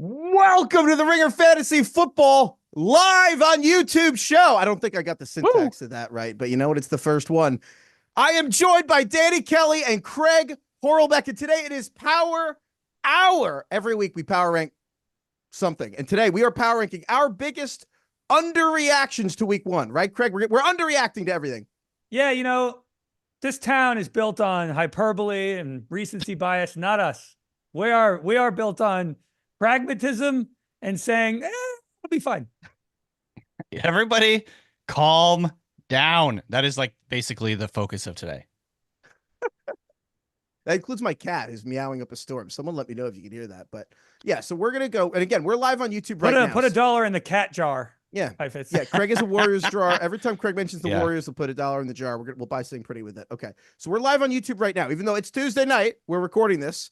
Welcome to the Ringer Fantasy Football live on YouTube show. I don't think I got the syntax of that right, but you know what? It's the first one. I am joined by Danny Kelly and Craig Horlbeck, and today it is Power Hour. Every week we power rank something, and today we are power ranking our biggest underreactions to week one, right, Craig? We're underreacting to everything. Yeah, you know, this town is built on hyperbole and recency bias, not us. We are built on pragmatism and saying, it'll be fine. Everybody calm down. That is like basically the focus of today. That includes my cat who's meowing up a storm. Someone let me know if you can hear that. But yeah, so we're going to go. And again, we're live on YouTube right now. Put $1 in the cat jar. Yeah. Heifetz. Yeah. Craig has a Warriors jar. Every time Craig mentions the Warriors, we'll put $1 in the jar. We'll buy something pretty with it. Okay. So we're live on YouTube right now, even though it's Tuesday night, we're recording this.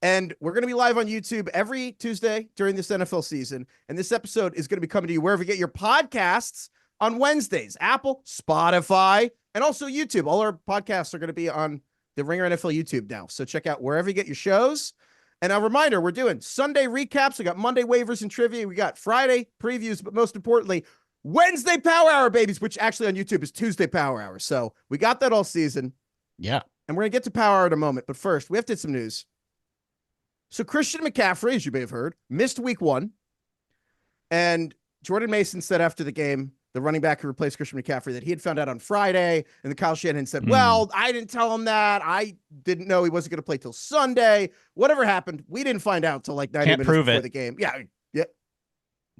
And we're going to be live on YouTube every Tuesday during this NFL season. And this episode is going to be coming to you wherever you get your podcasts on Wednesdays, Apple, Spotify, and also YouTube. All our podcasts are going to be on the Ringer NFL YouTube now. So check out wherever you get your shows. And a reminder, we're doing Sunday recaps. We got Monday waivers and trivia. We got Friday previews, but most importantly, Wednesday Power Hour, babies, which actually on YouTube is Tuesday Power Hour. So we got that all season. Yeah. And we're going to get to Power Hour in a moment. But first, we have to hit some news. So Christian McCaffrey, as you may have heard, missed week one. And Jordan Mason said after the game, the running back who replaced Christian McCaffrey, that he had found out on Friday. And then Kyle Shanahan said, well, I didn't tell him that. I didn't know he wasn't going to play till Sunday. Whatever happened, we didn't find out till like 90 minutes before the game. Yeah.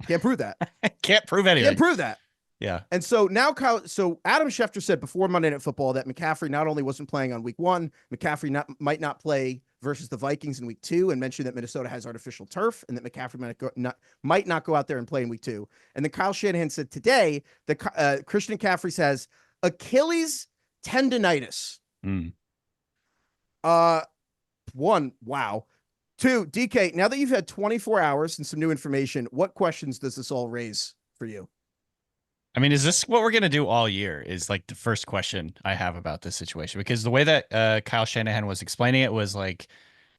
Can't prove that. Can't prove anything. Can't prove that. Yeah. And so now Adam Schefter said before Monday Night Football that McCaffrey not only wasn't playing on week one, McCaffrey might not play versus the Vikings in week two, and mentioned that Minnesota has artificial turf and that McCaffrey might not go out there and play in week two. And then Kyle Shanahan said today that Christian McCaffrey has Achilles tendonitis. One, wow. Two, DK, now that you've had 24 hours and some new information, what questions does this all raise for you? I mean, is this what we're going to do all year is like the first question I have about this situation, because the way that Kyle Shanahan was explaining it was like,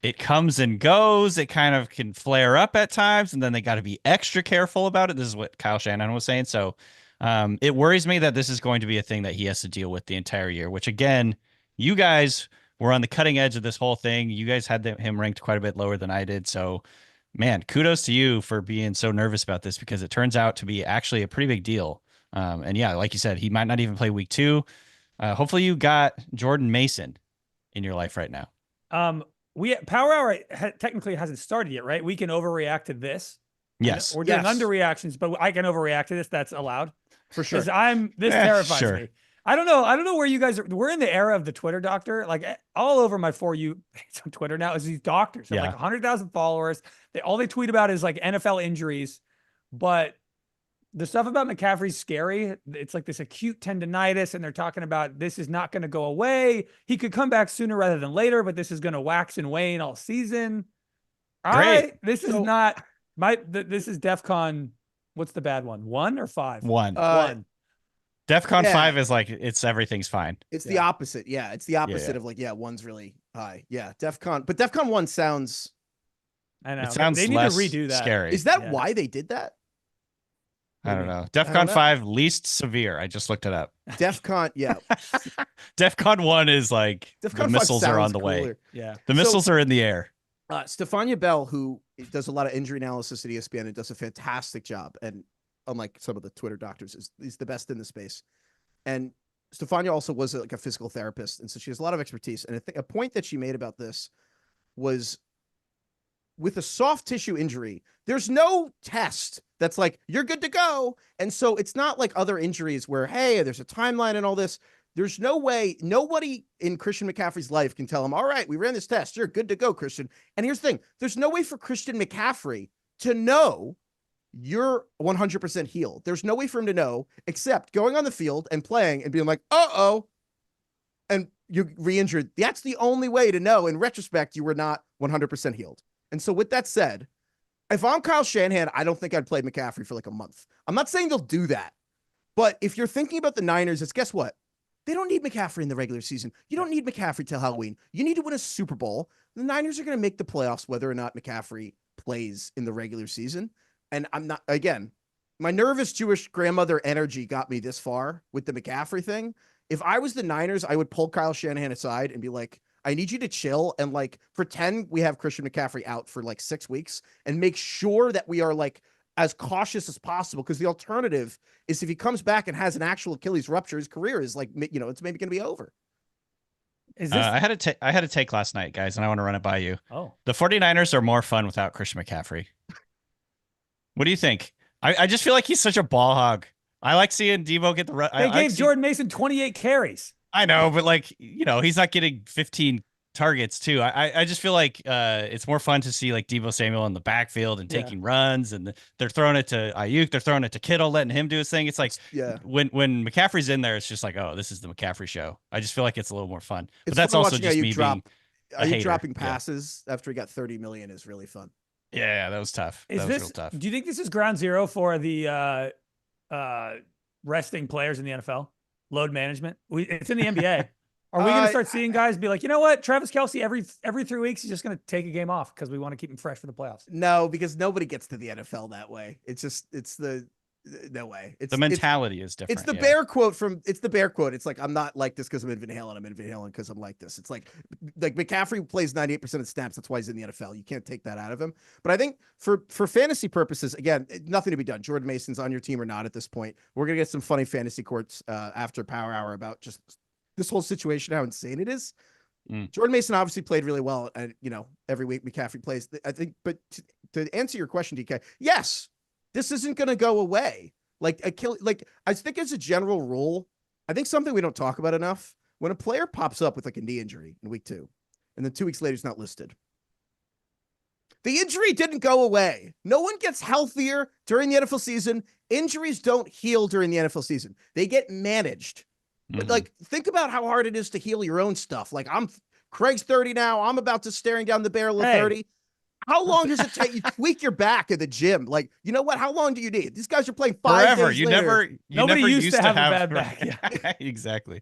it comes and goes. It kind of can flare up at times, and then they got to be extra careful about it. This is what Kyle Shanahan was saying. So it worries me that this is going to be a thing that he has to deal with the entire year, which again, you guys were on the cutting edge of this whole thing. You guys had him ranked quite a bit lower than I did. So man, kudos to you for being so nervous about this, because it turns out to be actually a pretty big deal. And yeah, like you said, he might not even play week two. Hopefully you got Jordan Mason in your life right now. Power Hour technically hasn't started yet, right? We can overreact to this. Yes. We're doing underreactions, but I can overreact to this. That's allowed for sure. This terrifies me. I don't know where you guys are. We're in the era of the Twitter doctor. Like all over my For You page on Twitter now is these doctors. They have like 100,000 followers. All they tweet about is like NFL injuries, but the stuff about McCaffrey's scary. It's like this acute tendonitis, and they're talking about this is not going to go away. He could come back sooner rather than later, but this is going to wax and wane all season. This is not this is DEFCON. What's the bad one? 1 or 5? 1. One. DEFCON 5 is like, everything's fine. It's the opposite. Yeah. It's the opposite of like, 1's really high. Yeah. DEFCON, but DEFCON 1 sounds. I know. It sounds they need to redo that. Scary. Is that why they did that? I don't know. DEFCON 5, least severe. I just looked it up. DEFCON, yeah. DEFCON 1 is like DEFCON the missiles are on the way. Yeah. The missiles are in the air. Stefania Bell, who does a lot of injury analysis at ESPN and does a fantastic job, and unlike some of the Twitter doctors, he's the best in the space. And Stefania also was like a physical therapist, and so she has a lot of expertise. And I think a point that she made about this was, with a soft tissue injury, there's no test that's like, you're good to go. And so it's not like other injuries where, hey, there's a timeline and all this. There's no way, nobody in Christian McCaffrey's life can tell him, all right, we ran this test. You're good to go, Christian. And here's the thing. There's no way for Christian McCaffrey to know you're 100% healed. There's no way for him to know except going on the field and playing and being like, uh-oh, and you re-injured. That's the only way to know in retrospect you were not 100% healed. And so with that said, if I'm Kyle Shanahan, I don't think I'd play McCaffrey for like a month. I'm not saying they'll do that. But if you're thinking about the Niners, it's guess what? They don't need McCaffrey in the regular season. You don't need McCaffrey till Halloween. You need to win a Super Bowl. The Niners are going to make the playoffs whether or not McCaffrey plays in the regular season. And I'm not, again, my nervous Jewish grandmother energy got me this far with the McCaffrey thing. If I was the Niners, I would pull Kyle Shanahan aside and be like, I need you to chill and like pretend we have Christian McCaffrey out for like 6 weeks and make sure that we are like as cautious as possible. Because the alternative is if he comes back and has an actual Achilles rupture, his career is like, it's maybe going to be over. Is this? I had a take last night, guys, and I want to run it by you. Oh, the 49ers are more fun without Christian McCaffrey. What do you think? I just feel like he's such a ball hog. I like seeing Deebo get the run. They gave Jordan Mason 28 carries. I know, but like, he's not getting 15 targets too. I just feel like it's more fun to see like Deebo Samuel in the backfield and taking runs, and they're throwing it to Ayuk, they're throwing it to Kittle, letting him do his thing. It's like when McCaffrey's in there, it's just like, oh, this is the McCaffrey show. I just feel like it's a little more fun. But that's also just me being a hater. Dropping passes after he got 30 million is really fun. Yeah, that was tough. That was real tough. Do you think this is ground zero for the resting players in the NFL? Load management? It's in the NBA. Are we going to start seeing guys be like, you know what, Travis Kelce, every 3 weeks, he's just going to take a game off because we want to keep him fresh for the playoffs? No, because nobody gets to the NFL that way. No way. The mentality is different. It's the Bear quote. It's like, I'm not like this because I'm in Van Halen. I'm in Van Halen because I'm like this. It's like McCaffrey plays 98% of snaps. That's why he's in the NFL. You can't take that out of him. But I think for fantasy purposes, again, nothing to be done. Jordan Mason's on your team or not at this point. We're going to get some funny fantasy courts after Power Hour about just this whole situation, how insane it is. Jordan Mason obviously played really well. And, every week McCaffrey plays, I think, but to answer your question, DK, yes, this isn't going to go away. I think as a general rule, I think something we don't talk about enough, when a player pops up with like a knee injury in week 2, and then 2 weeks later, he's not listed. The injury didn't go away. No one gets healthier during the NFL season. Injuries don't heal during the NFL season. They get managed. But like, think about how hard it is to heal your own stuff. Like Craig's 30 now. I'm about to staring down the barrel of 30. How long does it take you to tweak your back at the gym? Like, you know what? How long do you need? These guys are playing 5 forever. days later. Nobody used to have a bad back. Yeah. Exactly.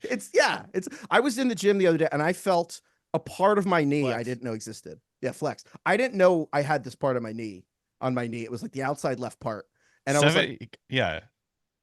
I was in the gym the other day and I felt a part of my knee Flex. I didn't know existed. Yeah, flex. I didn't know I had this part of my knee on my knee. It was like the outside left part. And I was like,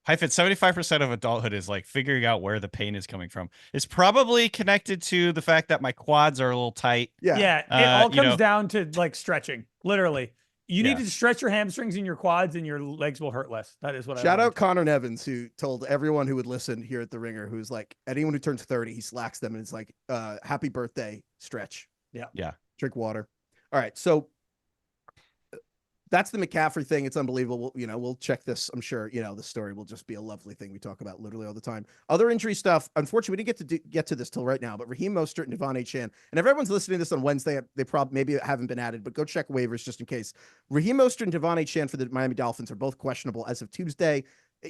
Heifetz, 75% of adulthood is like figuring out where the pain is coming from. It's probably connected to the fact that my quads are a little tight. Yeah. It all comes down to like stretching. Literally. You need to stretch your hamstrings and your quads and your legs will hurt less. That is what Shout out Connor Nevins, who told everyone who would listen here at the Ringer, who's like, anyone who turns 30, he slacks them and it's like, happy birthday, stretch. Yeah. Drink water. All right. So that's the McCaffrey thing. It's unbelievable. We'll check this. I'm sure, the story will just be a lovely thing we talk about literally all the time. Other injury stuff. Unfortunately, we didn't get to this till right now, but Raheem Mostert and Devon Achane, and if everyone's listening to this on Wednesday, they probably maybe haven't been added, but go check waivers just in case. Raheem Mostert and Devon Achane for the Miami Dolphins are both questionable as of Tuesday.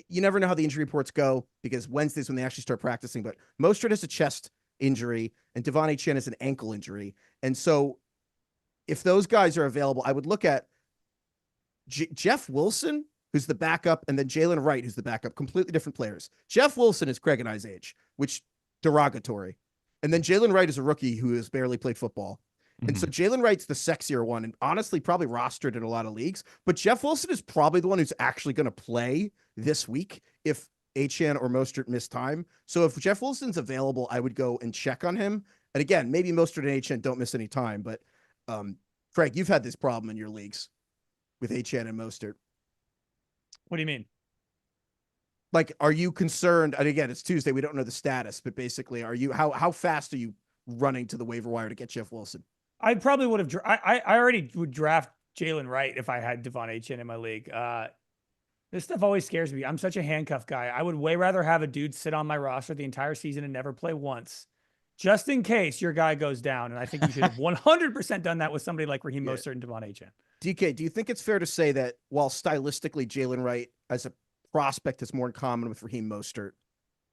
You never know how the injury reports go because Wednesday's when they actually start practicing, but Mostert has a chest injury and Devon Achane has an ankle injury. And so if those guys are available, I would look at Jeff Wilson, who's the backup, and then Jalen Wright, who's the backup, completely different players. Jeff Wilson is Craig and I's age, which derogatory. And then Jalen Wright is a rookie who has barely played football. And so Jalen Wright's the sexier one and honestly probably rostered in a lot of leagues. But Jeff Wilson is probably the one who's actually going to play this week if Achane or Mostert miss time. So if Jeff Wilson's available, I would go and check on him. And again, maybe Mostert and Achane don't miss any time. But Craig, you've had this problem in your leagues with Achane and Mostert. What do you mean? Like, are you concerned? And again, it's Tuesday. We don't know the status, but basically, how fast are you running to the waiver wire to get Jeff Wilson? I probably would have. I already would draft Jalen Wright if I had Devon Achane in my league. This stuff always scares me. I'm such a handcuff guy. I would way rather have a dude sit on my roster the entire season and never play once, just in case your guy goes down. And I think you should have 100% done that with somebody like Raheem Mostert and Devon Achane. DK, do you think it's fair to say that while stylistically Jalen Wright as a prospect is more in common with Raheem Mostert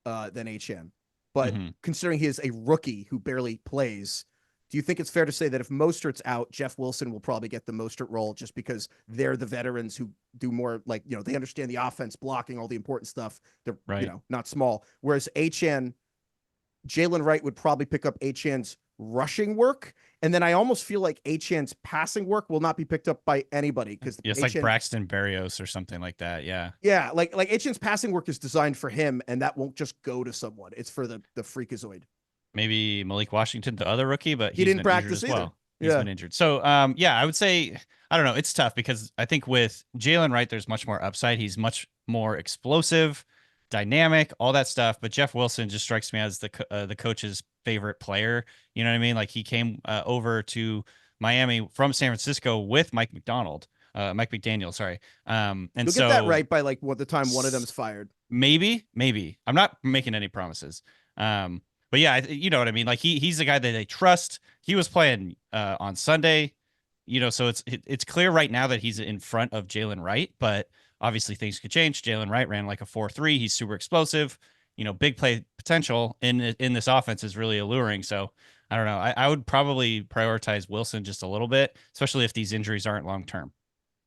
than Achane, but considering he is a rookie who barely plays, do you think it's fair to say that if Mostert's out, Jeff Wilson will probably get the Mostert role just because they're the veterans who do more, like, they understand the offense, blocking, all the important stuff. They're, not small. Whereas Jalen Wright would probably pick up Achane's rushing work. And then I almost feel like Achane's passing work will not be picked up by anybody because it's like Braxton Berrios or something like that. Yeah. Yeah. Like Achane's passing work is designed for him, and that won't just go to someone. It's for the freakazoid. Maybe Malik Washington, the other rookie, but he didn't practice as well. He's been injured. So, yeah, I would say, I don't know. It's tough because I think with Jalen Wright, there's much more upside. He's much more explosive, dynamic, all that stuff. But Jeff Wilson just strikes me as the coach's favorite player. You know what I mean? Like he came over to Miami from San Francisco with Mike McDaniel, sorry. And you'll get that right by like the time one of them is fired. Maybe. I'm not making any promises. But yeah, you know what I mean? Like he's the guy that they trust. He was playing on Sunday, so it's clear right now that he's in front of Jalen Wright, but obviously things could change. Jalen Wright ran like a 4.3. He's super explosive, big play potential in this offense is really alluring. So I don't know. I would probably prioritize Wilson just a little bit, especially if these injuries aren't long-term.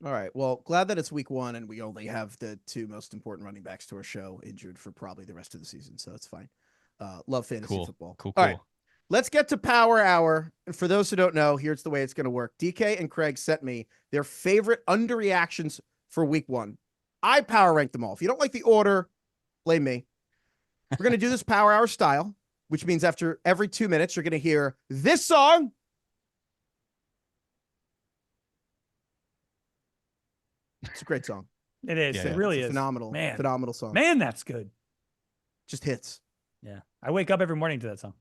All right. Well, glad that it's week 1 and we only have the 2 most important running backs to our show injured for probably the rest of the season. So that's fine. Love fantasy football. Cool. All right, let's get to Power Hour. And for those who don't know, here's the way it's going to work. DK and Craig sent me their favorite underreactions for week 1. I power ranked them all. If you don't like the order, blame me. We're going to do this Power Hour style, which means after every 2 minutes, you're going to hear this song. It's a great song. It is. Yeah, it really is. Phenomenal. Man. Phenomenal song. Man, that's good. Just hits. Yeah. I wake up every morning to that song.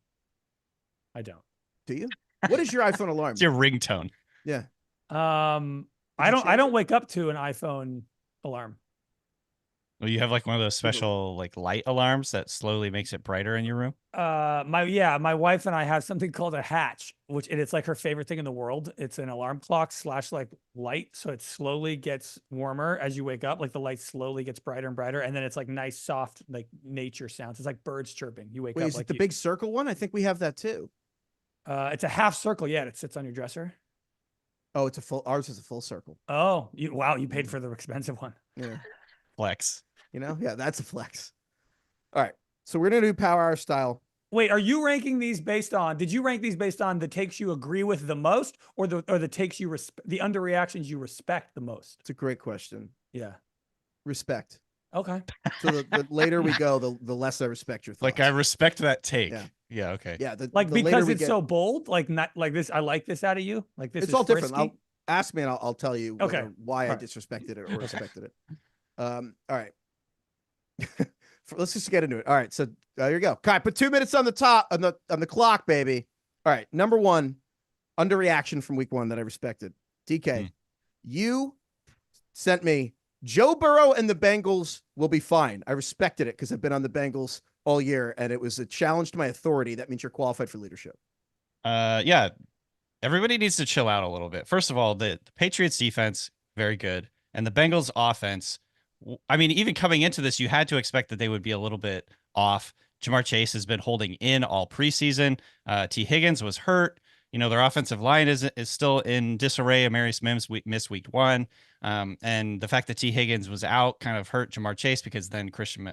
I don't. Do you? What is your iPhone alarm? It's your ringtone. Yeah. I don't wake up to an iPhone alarm. Well, you have like one of those special like light alarms that slowly makes it brighter in your room. My wife and I have something called a hatch, it's like her favorite thing in the world. It's an alarm clock / like light. So it slowly gets warmer as you wake up. Like the light slowly gets brighter and brighter. And then it's like nice, soft, like nature sounds. It's like birds chirping. You wake up. Is it the big circle one? I think we have that too. It's a half circle. Yeah. It sits on your dresser. Oh, ours is a full circle. Oh, you paid for the expensive one. Yeah. Flex. Yeah, that's a flex. All right. So we're going to do Power Hour style. Wait, are you ranking these did you rank these based on the takes you agree with the most or the takes you the underreactions you respect the most? It's a great question. Yeah. Respect. Okay. So the later we go, the less I respect your thoughts. Like I respect that take. Yeah. Yeah. Okay. Yeah. Because it's so bold, like not like this. I like this out of you. Like this. It's all frisky. different. Ask me and I'll tell you why I disrespected it or respected it. All right. Let's just get into it. All right. So there you go. Kai, put 2 minutes on the top on the clock, baby. All right. Number 1, underreaction from week 1 that I respected. DK, you sent me Joe Burrow and the Bengals will be fine. I respected it because I've been on the Bengals all year and it was a challenge to my authority. That means you're qualified for leadership. Yeah. Everybody needs to chill out a little bit. First of all, the Patriots defense, very good. And the Bengals offense, I mean, even coming into this, you had to expect that they would be a little bit off. Jamar Chase has been holding in all preseason. T. Higgins was hurt. Their offensive line is still in disarray. Amarius Mims missed week 1. And the fact that T. Higgins was out kind of hurt Jamar Chase because then Christian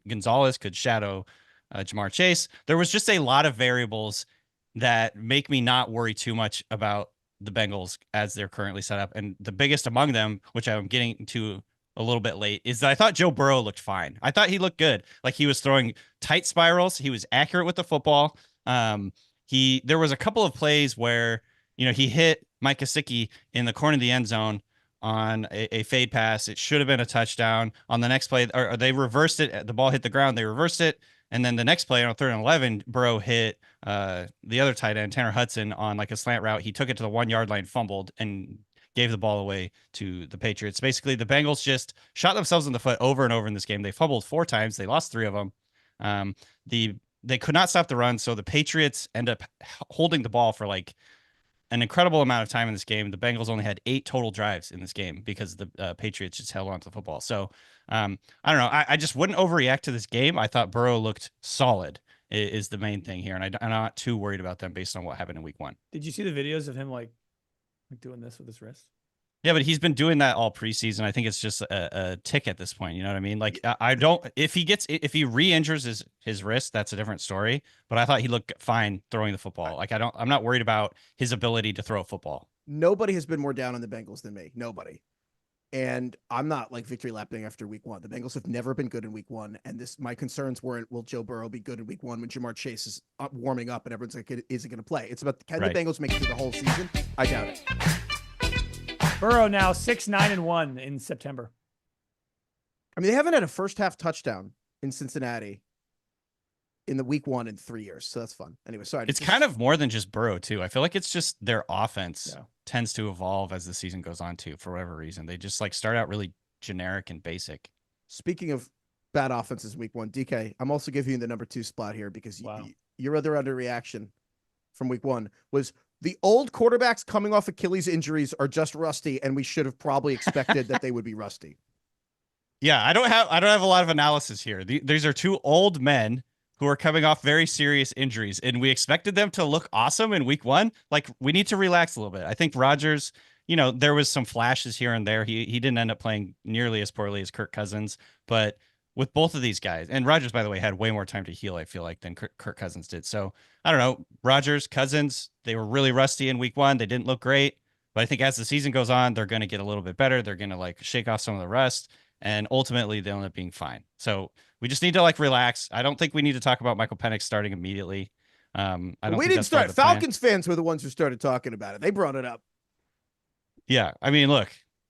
Gonzalez could shadow Jamar Chase. There was just a lot of variables that make me not worry too much about the Bengals as they're currently set up. And the biggest among them, which I'm getting to a little bit late, is that I thought Joe Burrow looked fine. I thought he looked good. Like he was throwing tight spirals. He was accurate with the football. There was a couple of plays where, he hit Mike Gesicki in the corner of the end zone on a fade pass. It should have been a touchdown. On the next play, or they reversed it. The ball hit the ground. They reversed it. And then the next play on 3rd and 11, Burrow hit the other tight end, Tanner Hudson, on like a slant route. He took it to the 1 yard line, fumbled, and gave the ball away to the Patriots. Basically, the Bengals just shot themselves in the foot over and over in this game. They fumbled 4 times. They lost 3 of them. They could not stop the run, so the Patriots end up holding the ball for like an incredible amount of time in this game. The Bengals only had 8 total drives in this game because the Patriots just held on to the football. So I don't know. I just wouldn't overreact to this game. I thought Burrow looked solid is the main thing here, and I'm not too worried about them based on what happened in week 1. Did you see the videos of him like doing this with his wrist? Yeah, but he's been doing that all preseason. I think it's just a tick at this point. You know what I mean? Like I don't. If he re-injures his wrist, that's a different story. But I thought he looked fine throwing the football. Like I'm not worried about his ability to throw a football. Nobody has been more down on the Bengals than me. Nobody. And I'm not like victory lapping after week one. The Bengals have never been good in week one. And my concerns weren't, will Joe Burrow be good in week one when Jamar Chase is warming up and everyone's like, is he going to play? It's about, can the Bengals make it through the whole season? I doubt it. Burrow now 6-9-1 in September. I mean, they haven't had a first half touchdown in Cincinnati in the week one in 3 years. So that's fun. Anyway, sorry. It's kind of more than just Burrow too. I feel like it's just their offense tends to evolve as the season goes on too, for whatever reason. They just like start out really generic and basic. Speaking of bad offenses week one, DK, I'm also giving you the number 2 spot here because your other underreaction from week one was the old quarterbacks coming off Achilles injuries are just rusty, and we should have probably expected that they would be rusty. Yeah, I don't have a lot of analysis here. These are 2 old men who are coming off very serious injuries, and we expected them to look awesome in week one. Like, we need to relax a little bit. I think Rodgers, there was some flashes here and there. He didn't end up playing nearly as poorly as Kirk Cousins, but with both of these guys, and Rodgers, by the way, had way more time to heal, I feel like, than Kirk Cousins did. So I don't know, Rodgers, Cousins, they were really rusty in week one. They didn't look great, but I think as the season goes on, they're going to get a little bit better. They're going to like shake off some of the rust, and ultimately they'll end up being fine. So we just need to like relax. I don't think we need to talk about Michael Penix starting immediately. We didn't start. Falcons fans were the ones who started talking about it. They brought it up. Yeah. I mean, look,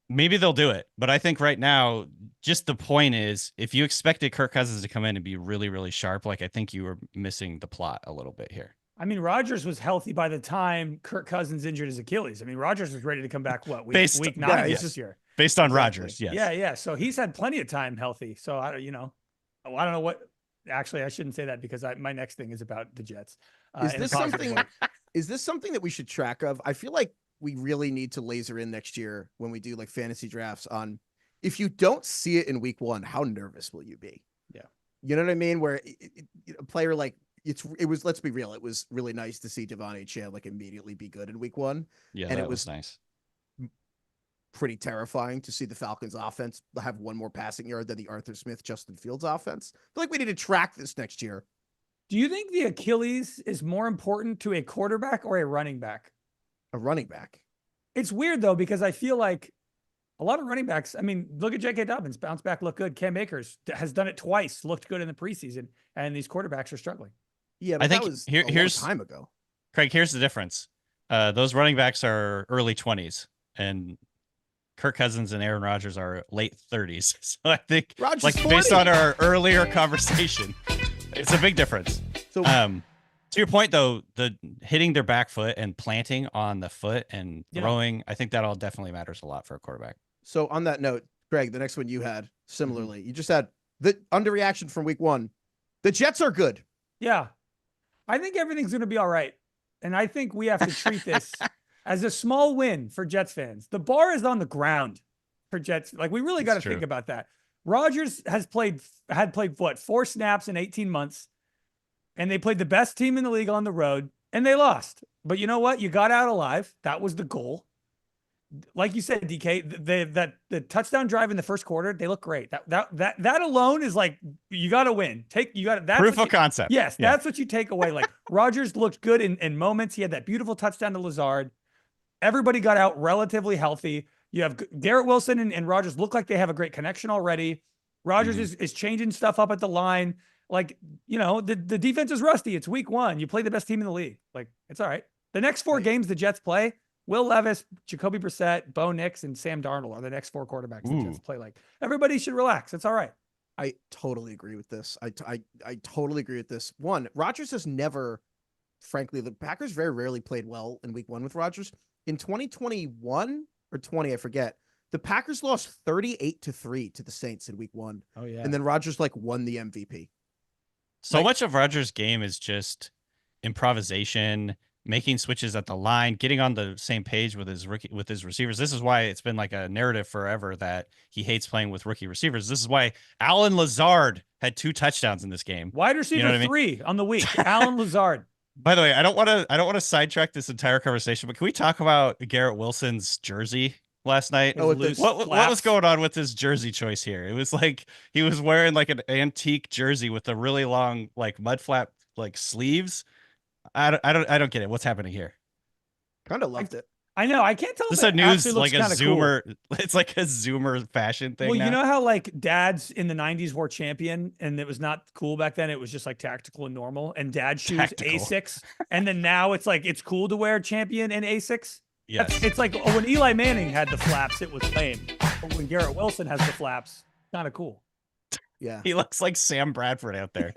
maybe they'll do it, but I think right now, just the point is, if you expected Kirk Cousins to come in and be really, really sharp, like I think you were missing the plot a little bit here. I mean, Rodgers was healthy by the time Kirk Cousins injured his Achilles. I mean, Rodgers was ready to come back. What week 9 this year? Based on Rodgers, yes. Yeah. So he's had plenty of time healthy. So I don't know what. Actually, I shouldn't say that because my next thing is about the Jets. Is this something that we should track of? I feel like we really need to laser in next year when we do like fantasy drafts on, if you don't see it in week one, how nervous will you be? Yeah. You know what I mean? Where a player like it was, let's be real. It was really nice to see Devon Chan like immediately be good in week one. Yeah. And it was nice. Pretty terrifying to see the Falcons offense have one more passing yard than the Arthur Smith, Justin Fields offense. I feel like we need to track this next year. Do you think the Achilles is more important to a quarterback or a running back? A running back. It's weird though, because I feel like a lot of running backs, I mean, look at J.K. Dobbins, bounce back, look good. Cam Akers has done it twice, looked good in the preseason, and these quarterbacks are struggling. Yeah, but I think that was here's time ago. Craig, here's the difference. Those running backs are early 20s, and Kirk Cousins and Aaron Rodgers are late 30s. So I think, Rodgers like 40. Based on our earlier conversation, it's a big difference. So, to your point, though, the hitting their back foot and planting on the foot and throwing, I think that all definitely matters a lot for a quarterback. So on that note, Greg, the next one you had similarly, you just had the underreaction from week one. The Jets are good. Yeah. I think everything's going to be all right. And I think we have to treat this as a small win for Jets fans. The bar is on the ground for Jets. Like, we really got to think about that. Rodgers had played what, 4 snaps in 18 months, and they played the best team in the league on the road, and they lost. But you know what? You got out alive. That was the goal. Like you said, DK, the touchdown drive in the first quarter, they look great. That alone is like, you got to win. That's proof of concept. Yes, that's what you take away. Like, Rodgers looked good in moments. He had that beautiful touchdown to Lazard. Everybody got out relatively healthy. You have Garrett Wilson and Rodgers look like they have a great connection already. Rodgers is changing stuff up at the line. Like, the defense is rusty. It's week one. You play the best team in the league. Like, it's all right. The next 4 games the Jets play, Will Levis, Jacoby Brissett, Bo Nix, and Sam Darnold are the next 4 quarterbacks the Jets play. Like, everybody should relax. It's all right. I totally agree with this. I totally agree with this. One, Rodgers has never, frankly, the Packers very rarely played well in week one with Rodgers. In 2021 or 20, I forget, the Packers lost 38-3 to the Saints in week one. Oh, yeah. And then Rodgers won the MVP. So much of Rodgers' game is just improvisation, making switches at the line, getting on the same page with his receivers. This is why it's been like a narrative forever that he hates playing with rookie receivers. This is why Allen Lazard had 2 touchdowns in this game. Wide receiver 3 on the week. Allen Lazard. By the way, I don't want to sidetrack this entire conversation, but can we talk about Garrett Wilson's jersey? last night? His loose What was flaps. going on with his jersey choice here? It was like he was wearing like an antique jersey with a really long like mud flap like sleeves. I don't get it. What's happening here? Kind of loved it. I know. I can't tell This if is it a news actually looks like a kinda Zoomer. cool. It's like a Zoomer fashion thing. Well, now. you know how like dads in the 90s wore Champion and it was not cool back then. It was just like tactical and normal, and dad shoes Tactical. Asics. And then now it's like it's cool to wear Champion and Asics. Yes. It's like when Eli Manning had the flaps, it was lame. But when Garrett Wilson has the flaps, kind of cool. Yeah. He looks like Sam Bradford out there.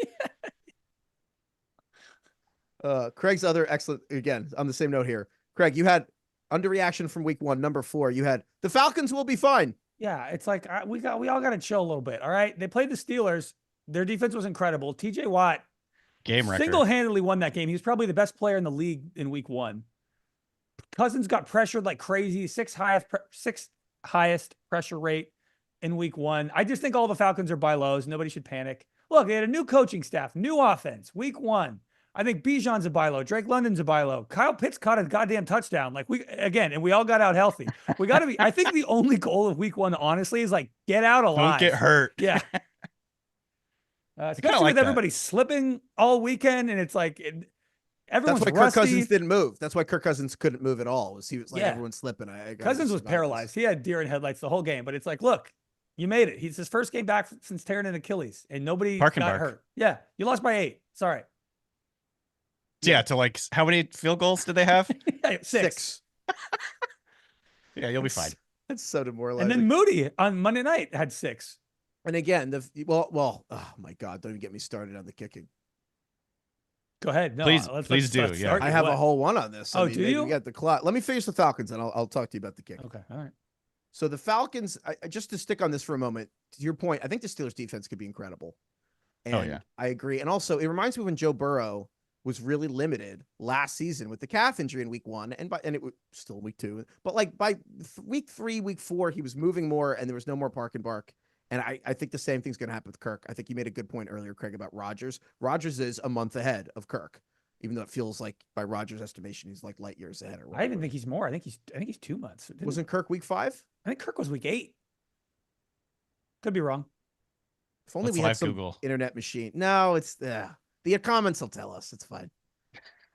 Craig's other excellent, again, on the same note here. Craig, you had underreaction from week 1, number 4. You had the Falcons will be fine. Yeah, it's like we all got to chill a little bit. All right, they played the Steelers. Their defense was incredible. TJ Watt Game record. single-handedly won that game. He was probably the best player in the league in week 1. Cousins got pressured like crazy. Sixth highest pressure rate in week 1. I just think all the Falcons are buy lows. Nobody should panic. Look, they had a new coaching staff, new offense, week 1. I think Bijan's a buy low. Drake London's a buy low. Kyle Pitts caught a goddamn touchdown. Like and we all got out healthy. We got to be, I think the only goal of week 1, honestly, is like get out alive. Don't get hurt. Yeah. Especially like with everybody slipping all weekend. And it's like, everyone's That's why rusty. Kirk Cousins didn't move. That's why Kirk Cousins couldn't move at all. He was like everyone's slipping. Cousins was paralyzed. He had deer in headlights the whole game. But it's like, look, you made it. He's his first game back since tearing an Achilles, and nobody got hurt. Yeah, you lost by 8. Sorry. Yeah, to like how many field goals did they have? 6. Yeah, you'll be fine. That's so demoralizing. And then Moody on Monday night had 6. And again, oh my God, don't even get me started on the kicking. Go ahead. No, please do. Yeah, I have a whole one on this. Do you? You got the clock. Let me finish the Falcons, and I'll talk to you about the kick. Okay, all right. So the Falcons, just to stick on this for a moment, to your point, I think the Steelers defense could be incredible. And I agree. And also, it reminds me when Joe Burrow was really limited last season with the calf injury in week 1, and it was still week 2. But like by week 3, week 4, he was moving more, and there was no more park and bark. And I think the same thing's going to happen with Kirk. I think you made a good point earlier, Craig, about Rodgers. Rodgers is a month ahead of Kirk, even though it feels like by Rodgers' estimation, he's like light years ahead. I even think he's more. I think he's 2 months. Wasn't Kirk week 5? I think Kirk was week 8. Could be wrong. If only we had some Google internet machine. No, it's the comments will tell us. It's fine.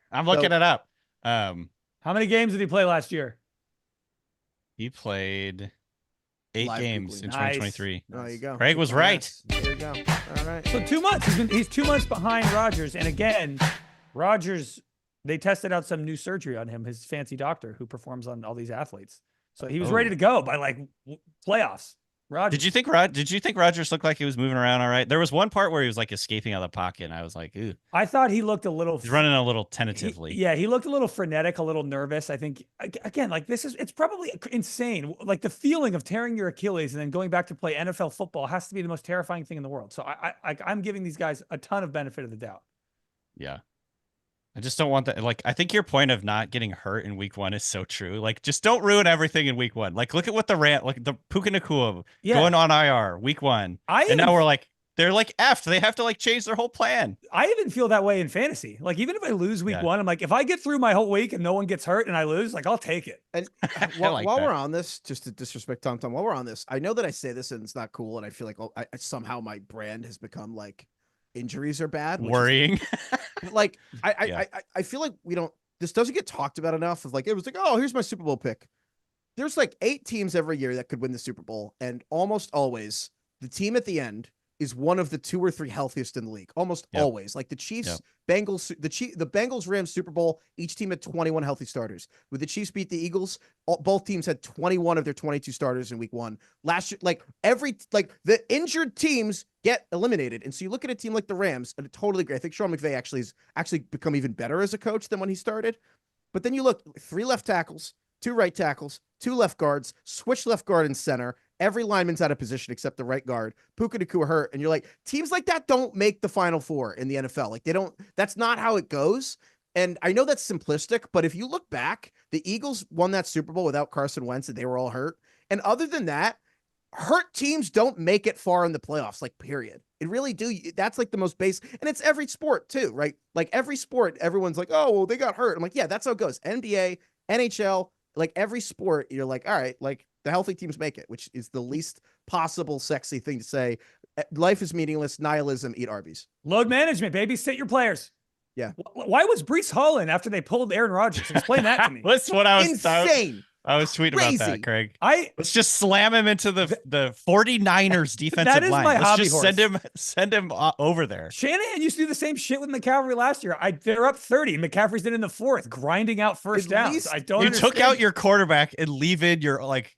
I'm looking it up. How many games did he play last year? He played 8 games in 2023. There you go. Craig was right. There you go. All right. So 2 months. He's 2 months behind Rodgers. And again, Rodgers, they tested out some new surgery on him, his fancy doctor who performs on all these athletes. So he was ready to go by like playoffs. Rodgers. Did you think Rodgers looked like he was moving around all right? There was one part where he was like escaping out of the pocket, and I was like, ooh. I thought he looked a little. He's running a little tentatively. He looked a little frenetic, a little nervous. I think again, like it's probably insane. Like the feeling of tearing your Achilles and then going back to play NFL football has to be the most terrifying thing in the world. So I'm giving these guys a ton of benefit of the doubt. Yeah. I just don't want that. Like, I think your point of not getting hurt in week 1 is so true. Like, just don't ruin everything in week 1. Like, look at what the Puka Nacua going on IR week 1. And now we're like, they're like effed. They have to like change their whole plan. I even feel that way in fantasy. Like, even if I lose week 1, I'm like, if I get through my whole week and no one gets hurt and I lose, like, I'll take it. And while we're on this, just to disrespect Tom, while we're on this, I know that I say this and it's not cool. And I feel like somehow my brand has become like, injuries are bad. Worrying. Like I feel like this doesn't get talked about enough of like, it was like, oh, here's my Super Bowl pick. There's like 8 teams every year that could win the Super Bowl. And almost always the team at the end is one of the 2 or 3 healthiest in the league. Almost always. Like the Chiefs, Bengals, the Bengals Rams Super Bowl, each team had 21 healthy starters. With the Chiefs beat the Eagles, both teams had 21 of their 22 starters in week 1. Last year, the injured teams get eliminated. And so you look at a team like the Rams, and I totally agree. I think Sean McVay has actually become even better as a coach than when he started. But then you look, 3 left tackles, 2 right tackles, 2 left guards, switch left guard and center. Every lineman's out of position except the right guard. Puka Nacua hurt. And you're like, teams like that don't make the Final Four in the NFL. Like that's not how it goes. And I know that's simplistic, but if you look back, the Eagles won that Super Bowl without Carson Wentz and they were all hurt. And other than that, hurt teams don't make it far in the playoffs, like period. It really do. That's like the most base. And it's every sport too, right? Like every sport, everyone's like, oh, well, they got hurt. I'm like, yeah, that's how it goes. NBA, NHL, like every sport, you're like, all right, like The healthy teams make it, which is the least possible sexy thing to say. Life is meaningless. Nihilism. Eat Arby's. Load management, baby. Sit your players. Yeah. Why was Breece Hall in after they pulled Aaron Rodgers? Explain that to me. That's what I was insane. I was tweeting Crazy. about that, Craig. Let's just slam him into the 49ers defensive that is line. My Let's hobby just horse. send him over there. Shanahan used to do the same shit with McCaffrey last year. They're up 30. McCaffrey's in the fourth, grinding out first downs. I don't. You took out your quarterback and leave in your like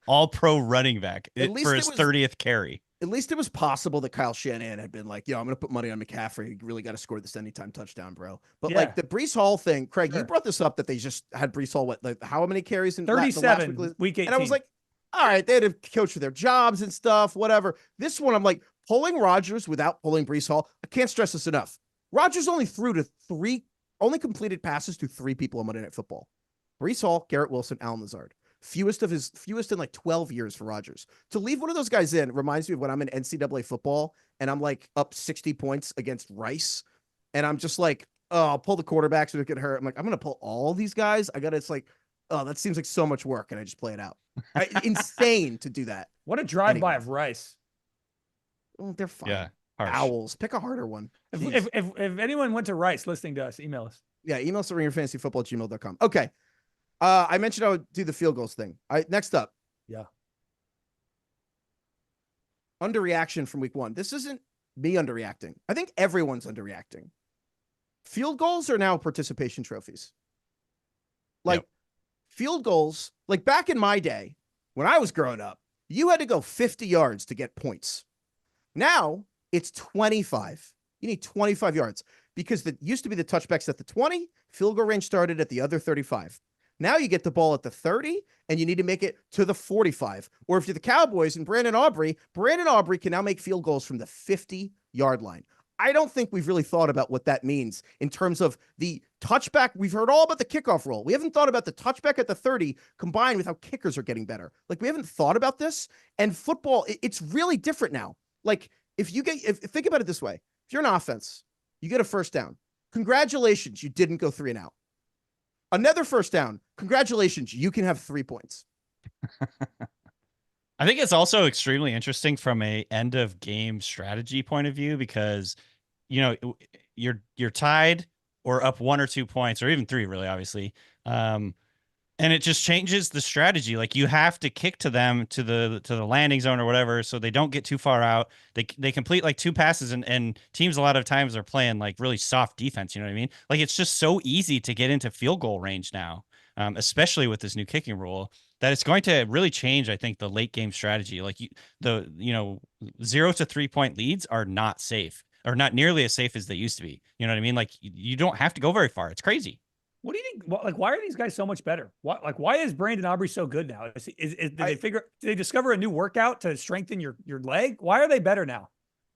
all-pro running back for his 30th carry. At least it was possible that Kyle Shanahan had been like, yo, I'm going to put money on McCaffrey. You really got to score this anytime touchdown, bro. But like the Breece Hall thing, Craig, you brought this up that they just had Breece Hall, how many carries in 37 week 18. And I was like, all right, they had to coach for their jobs and stuff, whatever. This one, I'm like, pulling Rodgers without pulling Breece Hall. I can't stress this enough. Rodgers only completed passes to 3 people on Monday Night Football. Breece Hall, Garrett Wilson, Allen Lazard. Fewest in like 12 years for Rodgers. To leave one of those guys in reminds me of when I'm in NCAA football and I'm like up 60 points against Rice. And I'm just like, oh, I'll pull the quarterback so it get hurt. I'm like, I'm going to pull all these guys. It's like, oh, that seems like so much work. And I just play it out. Insane to do that. What a drive-by of Rice. Oh, they're fine. Yeah. Harsh. Owls. Pick a harder one. If anyone went to Rice listening to us, email us. Yeah, email us at ringerfantasyfootball@gmail.com. Okay. I mentioned I would do the field goals thing. Next up. Yeah. Underreaction from week 1. This isn't me underreacting. I think everyone's underreacting. Field goals are now participation trophies. Field goals, like back in my day, when I was growing up, you had to go 50 yards to get points. Now it's 25. You need 25 yards because it used to be the touchbacks at the 20, field goal range started at the other 35. Now you get the ball at the 30 and you need to make it to the 45. Or if you're the Cowboys and Brandon Aubrey can now make field goals from the 50-yard line. I don't think we've really thought about what that means in terms of the touchback. We've heard all about the kickoff roll. We haven't thought about the touchback at the 30 combined with how kickers are getting better. Like we haven't thought about this. And football, it's really different now. Like think about it this way. If you're an offense, you get a first down. Congratulations, you didn't go 3 and out. Another first down. Congratulations, you can have 3 points. I think it's also extremely interesting from a end of game strategy point of view because, you're tied or up 1 or 2 points or even 3, really, obviously. And it just changes the strategy. Like you have to kick to them to the landing zone or whatever, so they don't get too far out. They complete like 2 passes, and teams a lot of times are playing like really soft defense. You know what I mean? Like it's just so easy to get into field goal range now, especially with this new kicking rule, that it's going to really change. I think the late game strategy, like 0 to 3 point leads are not safe or not nearly as safe as they used to be. You know what I mean? Like you don't have to go very far. It's crazy. What do you think? Like, why are these guys so much better? Why is Brandon Aubrey so good now? Did they discover a new workout to strengthen your leg? Why are they better now?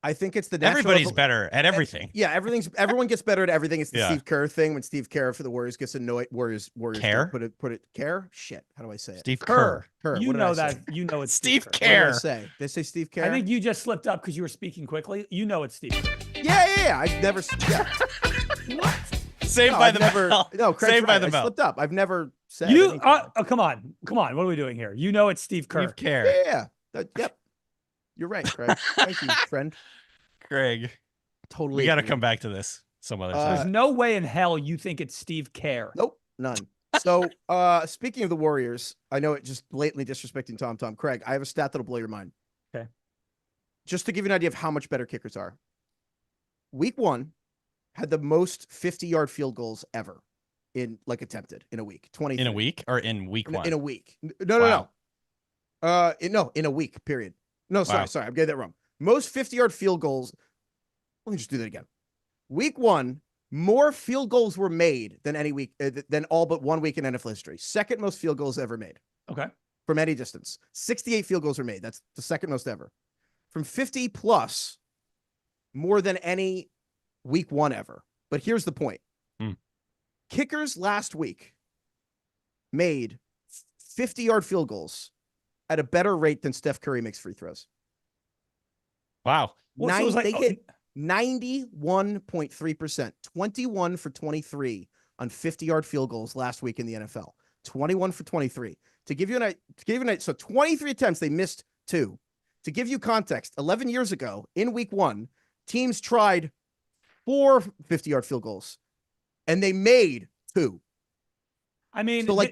I think it's the everybody's better at everything. Yeah, everyone gets better at everything. It's the Steve Kerr thing when Steve Kerr for the Warriors gets annoyed. Warriors Kerr? Put it Kerr. Shit, how do I say it? Steve Kerr. You know that. You know it's Steve Kerr. What did I say? Did they say Steve Kerr? I think you just slipped up because you were speaking quickly. You know it's Steve Kerr. Yeah. I've never. Yeah. What? Saved by the bell. No, Saved by the bell. I slipped up. I've never said you. Come on. What are we doing here? You know it's Steve Kerr. Steve Kerr. Yeah. Yep. You're right, Craig. Thank you, friend. Craig. Totally. We got to come back to this some other time. There's no way in hell you think it's Steve Kerr. Nope, none. So, speaking of the Warriors, I know it just blatantly disrespecting Tom. Craig, I have a stat that'll blow your mind. Okay. Just to give you an idea of how much better kickers are. Week 1 had the most 50-yard field goals ever attempted in a week. 20 in a week or in week 1? In a week. No. In a week, period. No, sorry. I'm getting that wrong. Most 50-yard field goals. Let me just do that again. Week 1, more field goals were made than any week than all but 1 week in NFL history. Second most field goals ever made. Okay. From any distance. 68 field goals were made. That's the second most ever. From 50 plus, more than any week 1 ever. But here's the point. Kickers last week made 50-yard field goals at a better rate than Steph Curry makes free throws. Wow. They hit 91.3%, 21 for 23 on 50-yard field goals last week in the NFL. 21 for 23. To give you an so 23 attempts, they missed 2. To give you context, 11 years ago in week 1, teams tried 4 50-yard field goals and they made 2. I mean, so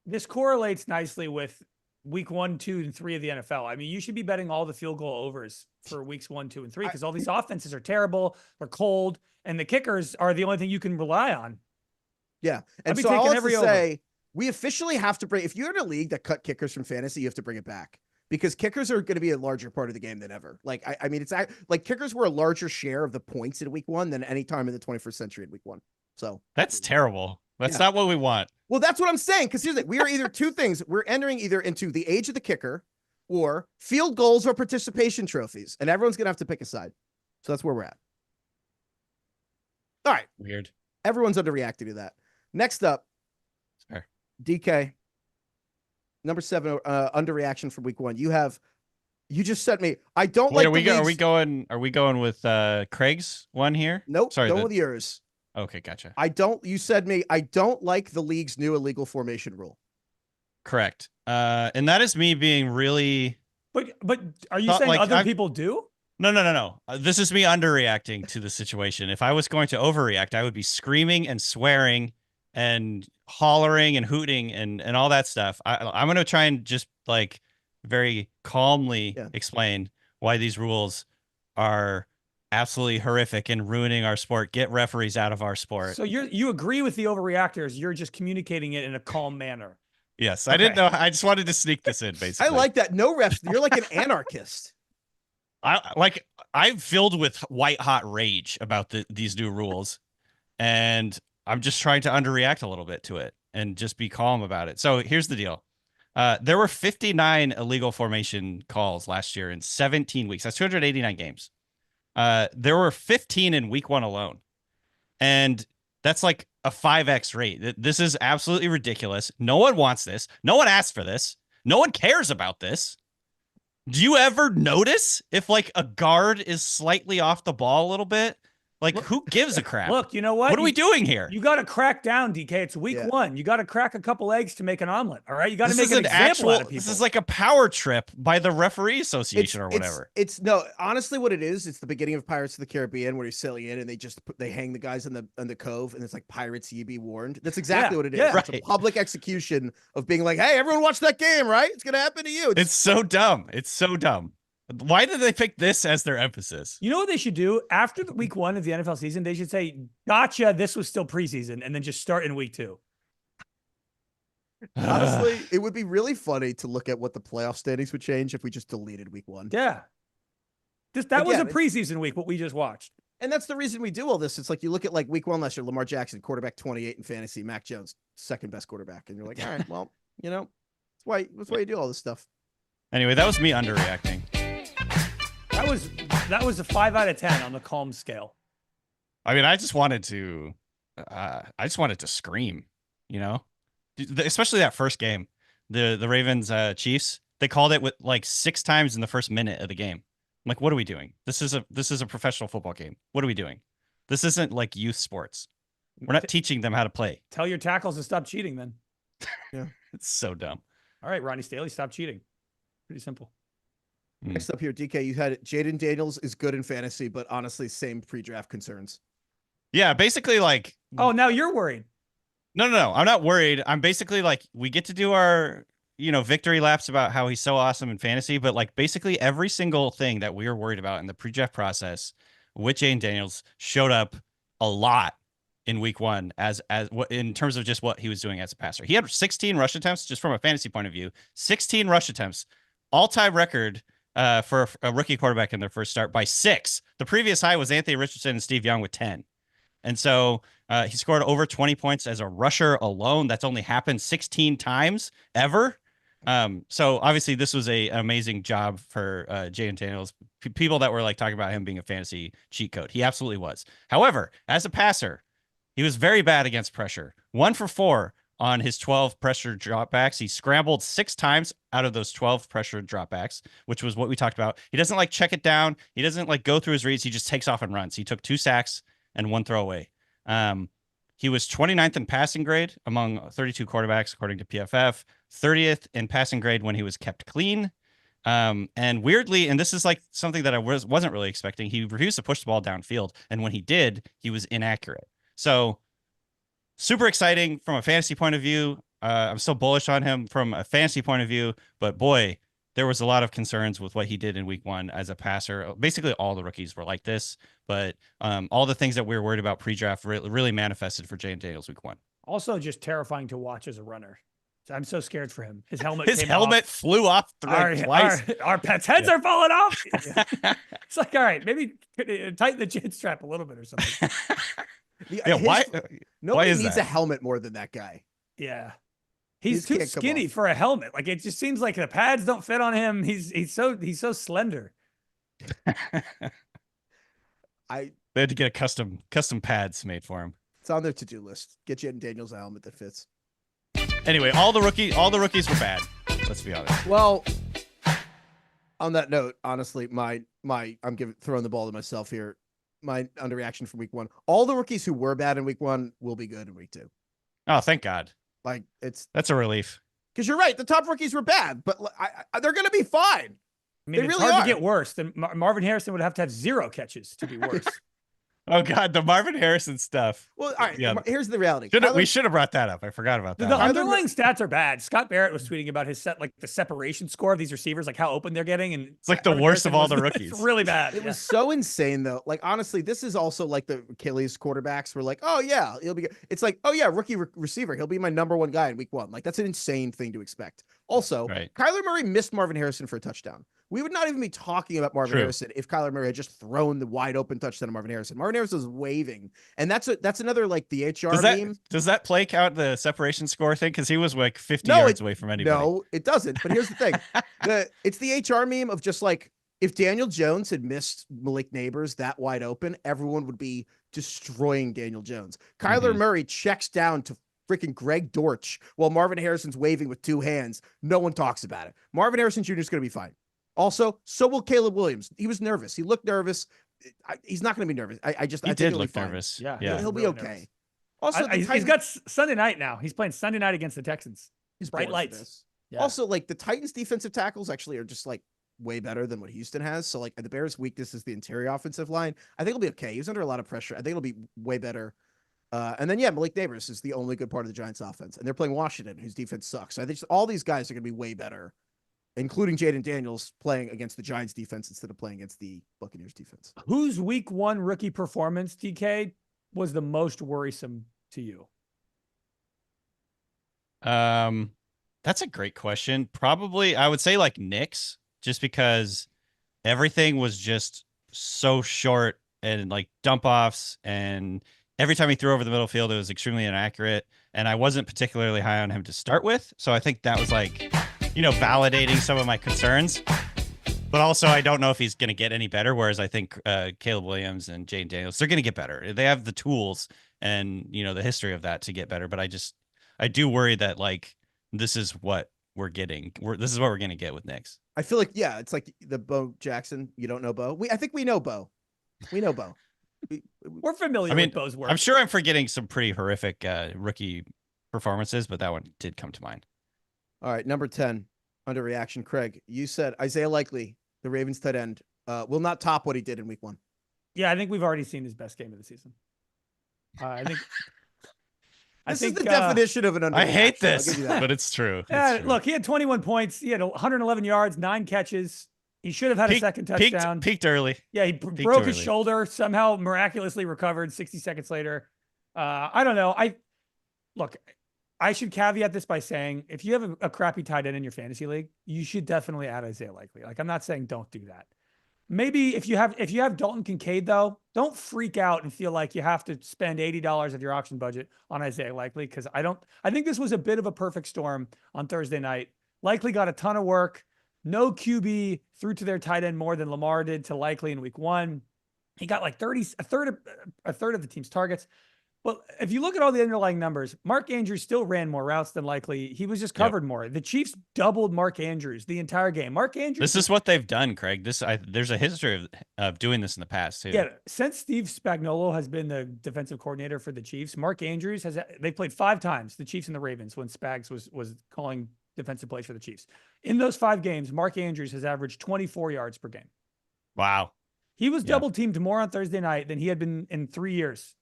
this correlates nicely with week 1, 2, and 3 of the NFL. I mean, you should be betting all the field goal overs for weeks 1, 2, and 3 because all these offenses are terrible, they're cold, and the kickers are the only thing you can rely on. Yeah. And so all to say, we officially have to bring, if you're in a league that cut kickers from fantasy, you have to bring it back because kickers are going to be a larger part of the game than ever. Like, I mean, it's like kickers were a larger share of the points in week 1 than any time in the 21st century in week 1. So that's terrible. That's not what we want. Well, that's what I'm saying. Because here's the thing. We are either two things. We're entering either into the age of the kicker or field goals or participation trophies. And everyone's going to have to pick a side. So that's where we're at. All right. Weird. Everyone's underreacting to that. Next up, Fair. DK, number 7, underreaction from week 1. You just sent me. I don't Wait, like. Are we going with Craig's one here? Nope. Sorry. Going with yours. Okay, gotcha. You said me, I don't like the league's new illegal formation rule. Correct. And that is me being really. But are you saying other people do? No. This is me underreacting to the situation. If I was going to overreact, I would be screaming and swearing and hollering and hooting and all that stuff. I'm going to try and just like very calmly explain why these rules are absolutely horrific and ruining our sport. Get referees out of our sport. So you agree with the overreactors. You're just communicating it in a calm manner. Yes. Okay. I didn't know. I just wanted to sneak this in, basically. I like that. No refs. You're like an anarchist. I'm filled with white hot rage about these new rules, and I'm just trying to underreact a little bit to it and just be calm about it. So here's the deal. There were 59 illegal formation calls last year in 17 weeks. That's 289 games. There were 15 in week 1 alone. And that's like a 5x rate. This is absolutely ridiculous. No one wants this. No one asked for this. No one cares about this. Do you ever notice if like a guard is slightly off the ball a little bit? Like, who gives a crap? Look, you know what? What are we doing here? You got to crack down, DK. It's week 1. You got to crack a couple eggs to make an omelet. All right. You got to make an example out of people. This is like a power trip by the referee association or whatever. It's no, honestly, what it is, it's the beginning of Pirates of the Caribbean where you're sailing in and they hang the guys in the cove and it's like pirates, ye be warned. That's exactly what it is. Yeah. It's a public execution of being like, hey, everyone watch that game, right? It's going to happen to you. It's so dumb. It's so dumb. Why did they pick this as their emphasis? You know what they should do? After the week 1 of the NFL season, they should say, gotcha, this was still preseason, and then just start in week 2. Honestly, it would be really funny to look at what the playoff standings would change if we just deleted week 1. Yeah. That was a preseason week, what we just watched. And that's the reason we do all this. It's like you look at like week 1 last year, Lamar Jackson, quarterback 28 in fantasy, Mac Jones, second best quarterback. And you're like, all right, well, you know, that's why you do all this stuff. Anyway, that was me underreacting. That was a 5 out of 10 on the calm scale. I mean, I just wanted to scream, you know, especially that first game, the Ravens Chiefs. They called it with like 6 times in the first minute of the game. I'm like, what are we doing? This is a professional football game. What are we doing? This isn't like youth sports. We're not teaching them how to play. Tell your tackles to stop cheating, then. Yeah, it's so dumb. All right, Ronnie Staley, stop cheating. Pretty simple. Next up here, DK, you had Jaden Daniels is good in fantasy, but honestly, same pre-draft concerns. Yeah, basically like. Oh, now you're worried. No. I'm not worried. I'm basically like, we get to do our, victory laps about how he's so awesome in fantasy, but like basically every single thing that we were worried about in the pre-draft process with Jaden Daniels showed up a lot in week 1 as in terms of just what he was doing as a passer. He had 16 rush attempts, just from a fantasy point of view, 16 rush attempts, all-time record. For a rookie quarterback in their first start by 6. The previous high was Anthony Richardson and Steve Young with 10. And so he scored over 20 points as a rusher alone. That's only happened 16 times ever. So obviously this was an amazing job for Jaden Daniels. People that were like talking about him being a fantasy cheat code. He absolutely was. However, as a passer, he was very bad against pressure. 1 for 4 on his 12 pressure dropbacks. He scrambled 6 times out of those 12 pressure dropbacks, which was what we talked about. He doesn't like check it down. He doesn't like go through his reads. He just takes off and runs. He took 2 sacks and 1 throwaway. He was 29th in passing grade among 32 quarterbacks, according to PFF, 30th in passing grade when he was kept clean. And weirdly, and this is like something that I wasn't really expecting, he refused to push the ball downfield. And when he did, he was inaccurate. So super exciting from a fantasy point of view. I'm still bullish on him from a fantasy point of view, but boy, there was a lot of concerns with what he did in week 1 as a passer. Basically, all the rookies were like this, but all the things that we were worried about pre-draft really manifested for Jayden Daniels week 1. Also, just terrifying to watch as a runner. I'm so scared for him. His helmet Flew off twice. Our pets' heads are falling off. It's like, all right, maybe tighten the chin strap a little bit or something. Nobody needs a helmet more than that guy. Yeah. He's too skinny for a helmet. Like, it just seems like the pads don't fit on him. He's so slender. They had to get a custom pads made for him. It's on their to-do list. Get Jayden Daniels a helmet that fits. Anyway, all the rookies were bad. Let's be honest. Well, on that note, honestly, I'm throwing the ball to myself here. My underreaction from week 1. All the rookies who were bad in week 1 will be good in week 2. Oh, thank God. Like, that's a relief. Because you're right, the top rookies were bad, but they're going to be fine. I mean, it's hard to get worse. Then Marvin Harrison would have to have 0 catches to be worse. Oh God, the Marvin Harrison stuff. Well, all right. Yeah. Here's the reality. We should have brought that up. I forgot about that. The underlying stats are bad. Scott Barrett was tweeting about his the separation score of these receivers, like how open they're getting, and it's like the worst of all the rookies. It's really bad. It was so insane though. Like honestly, this is also like the Achilles quarterbacks were like, oh yeah, he'll be good. It's like, oh yeah, rookie receiver, he'll be my number 1 guy in week 1. Like that's an insane thing to expect. Also, Kyler Murray missed Marvin Harrison for a touchdown. We would not even be talking about Marvin Harrison if Kyler Murray had just thrown the wide open touchdown to Marvin Harrison. Marvin Harrison was waving, and that's another like the HR meme. Does that play count the separation score thing? Because he was like 50 yards away from anybody. No, it doesn't. But here's the thing: it's the HR meme of just like if Daniel Jones had missed Malik Neighbors that wide open, everyone would be destroying Daniel Jones. Kyler Murray checks down to freaking Greg Dortch while Marvin Harrison's waving with 2 hands. No one talks about it. Marvin Harrison Jr. is going to be fine. Also, so will Caleb Williams. He was nervous. He looked nervous. He's not going to be nervous. I think did look nervous. Yeah, he'll be okay. Nervous. Also, he's got Sunday night now. He's playing Sunday night against the Texans. He's bright lights. Yeah. Also, like the Titans' defensive tackles actually are just like way better than what Houston has. So, like the Bears' weakness is the interior offensive line. I think he'll be okay. He's under a lot of pressure. I think it'll be way better. And then Malik Neighbors is the only good part of the Giants' offense, and they're playing Washington, whose defense sucks. So I think all these guys are going to be way better, including Jayden Daniels playing against the Giants defense instead of playing against the Buccaneers defense. Whose week 1 rookie performance, DK, was the most worrisome to you? That's a great question. Probably, I would say like Nick's, just because everything was just so short and like dump offs, and every time he threw over the middle field, it was extremely inaccurate. And I wasn't particularly high on him to start with. So I think that was like, validating some of my concerns. But also, I don't know if he's going to get any better. Whereas I think Caleb Williams and Jayden Daniels, they're going to get better. They have the tools and, the history of that to get better. But I do worry that like, this is what we're getting. This is what we're going to get with Knicks. I feel like, it's like the Bo Jackson. You don't know Bo. I think we know Bo. We know Bo. We're familiar with Bo's work. I'm sure I'm forgetting some pretty horrific rookie performances, but that one did come to mind. All right, number 10, underreaction. Craig, you said Isaiah Likely, the Ravens tight end, will not top what he did in week 1. Yeah, I think we've already seen his best game of the season. I think this is the definition of an underreaction. I hate this, but it's true. Yeah, look, he had 21 points. He had 111 yards, 9 catches. He should have had a second touchdown. Peaked early. Yeah, he broke his shoulder, somehow miraculously recovered 60 seconds later. I don't know. I should caveat this by saying, if you have a crappy tight end in your fantasy league, you should definitely add Isaiah Likely. Like, I'm not saying don't do that. Maybe if you have Dalton Kincaid, though, don't freak out and feel like you have to spend $80 of your auction budget on Isaiah Likely, because I think this was a bit of a perfect storm on Thursday night. Likely got a ton of work. No QB threw to their tight end more than Lamar did to Likely in week 1. He got like a third of the team's targets. Well, if you look at all the underlying numbers, Mark Andrews still ran more routes than likely. He was just covered more. The Chiefs doubled Mark Andrews the entire game. Mark Andrews. This is what they've done, Craig. There's a history of doing this in the past too. Yeah, since Steve Spagnuolo has been the defensive coordinator for the Chiefs, Mark Andrews they played 5 times, the Chiefs and the Ravens, when Spags was calling defensive plays for the Chiefs. In those 5 games, Mark Andrews has averaged 24 yards per game. Wow. He was double teamed more on Thursday night than he had been in 3 years.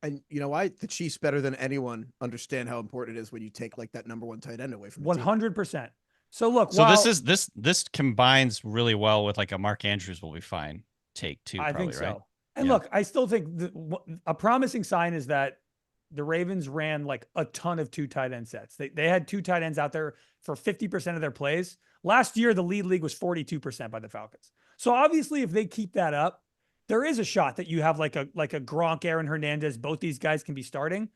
And you know why? The Chiefs, better than anyone, understand how important it is when you take like that number 1 tight end away from 100%. So look, so this combines really well with like a Mark Andrews will be fine take too. I probably, think so. right? And look, I still think a promising sign is that the Ravens ran like a ton of 2 tight end sets. They had 2 tight ends out there for 50% of their plays. Last year, the league was 42% by the Falcons. So obviously, if they keep that up, there is a shot that you have like a Gronk, Aaron Hernandez. Both these guys can be starting,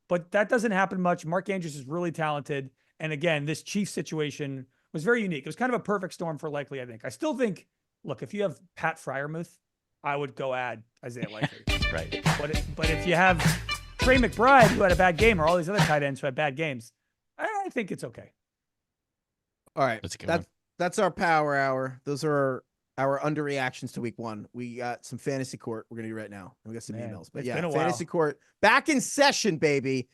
but that doesn't happen much. Mark Andrews is really talented. And again, this Chiefs situation was very unique. It was kind of a perfect storm for Likely, I think. I still think, look, if you have Pat Freiermuth, I would go add Isaiah Likely. Right. But if you have Trey McBride, who had a bad game, or all these other tight ends who had bad games, I think it's okay. All right. That's our power hour. Those are our underreactions to week 1. We got some fantasy court we're going to do right now. We got some emails. But yeah, fantasy court back in session, baby.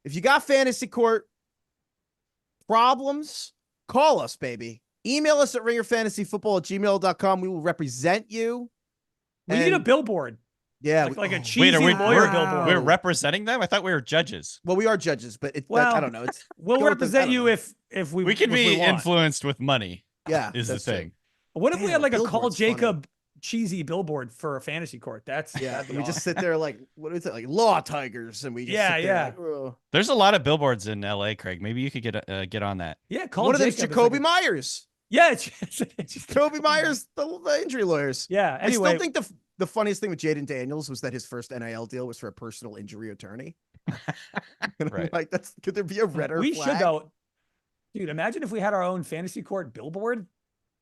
If you got fantasy court problems, call us, baby. Email us at ringerfantasyfootball@gmail.com. We will represent you. We need a billboard. Yeah. Like a cheesy lawyer billboard. We're representing them? I thought we were judges. Well, we are judges, but I don't know. We'll represent you if we can be influenced with money. Yeah. Is the thing. What if we had like a Call Jacob cheesy billboard for a fantascy court? We just sit there like, what is it, like Law Tigers, and we just sit there like, there's a lot of billboards in LA, Craig. Maybe you could get on that. Yeah, one of them is Jacoby Myers. Yeah, Jacoby Myers, the injury lawyers. Yeah. Anyway, I still think the funniest thing with Jaden Daniels was that his first NIL deal was for a personal injury attorney. And I'm like, could there be a redder we flag? Should though, dude. Imagine if we had our own fantasy court billboard.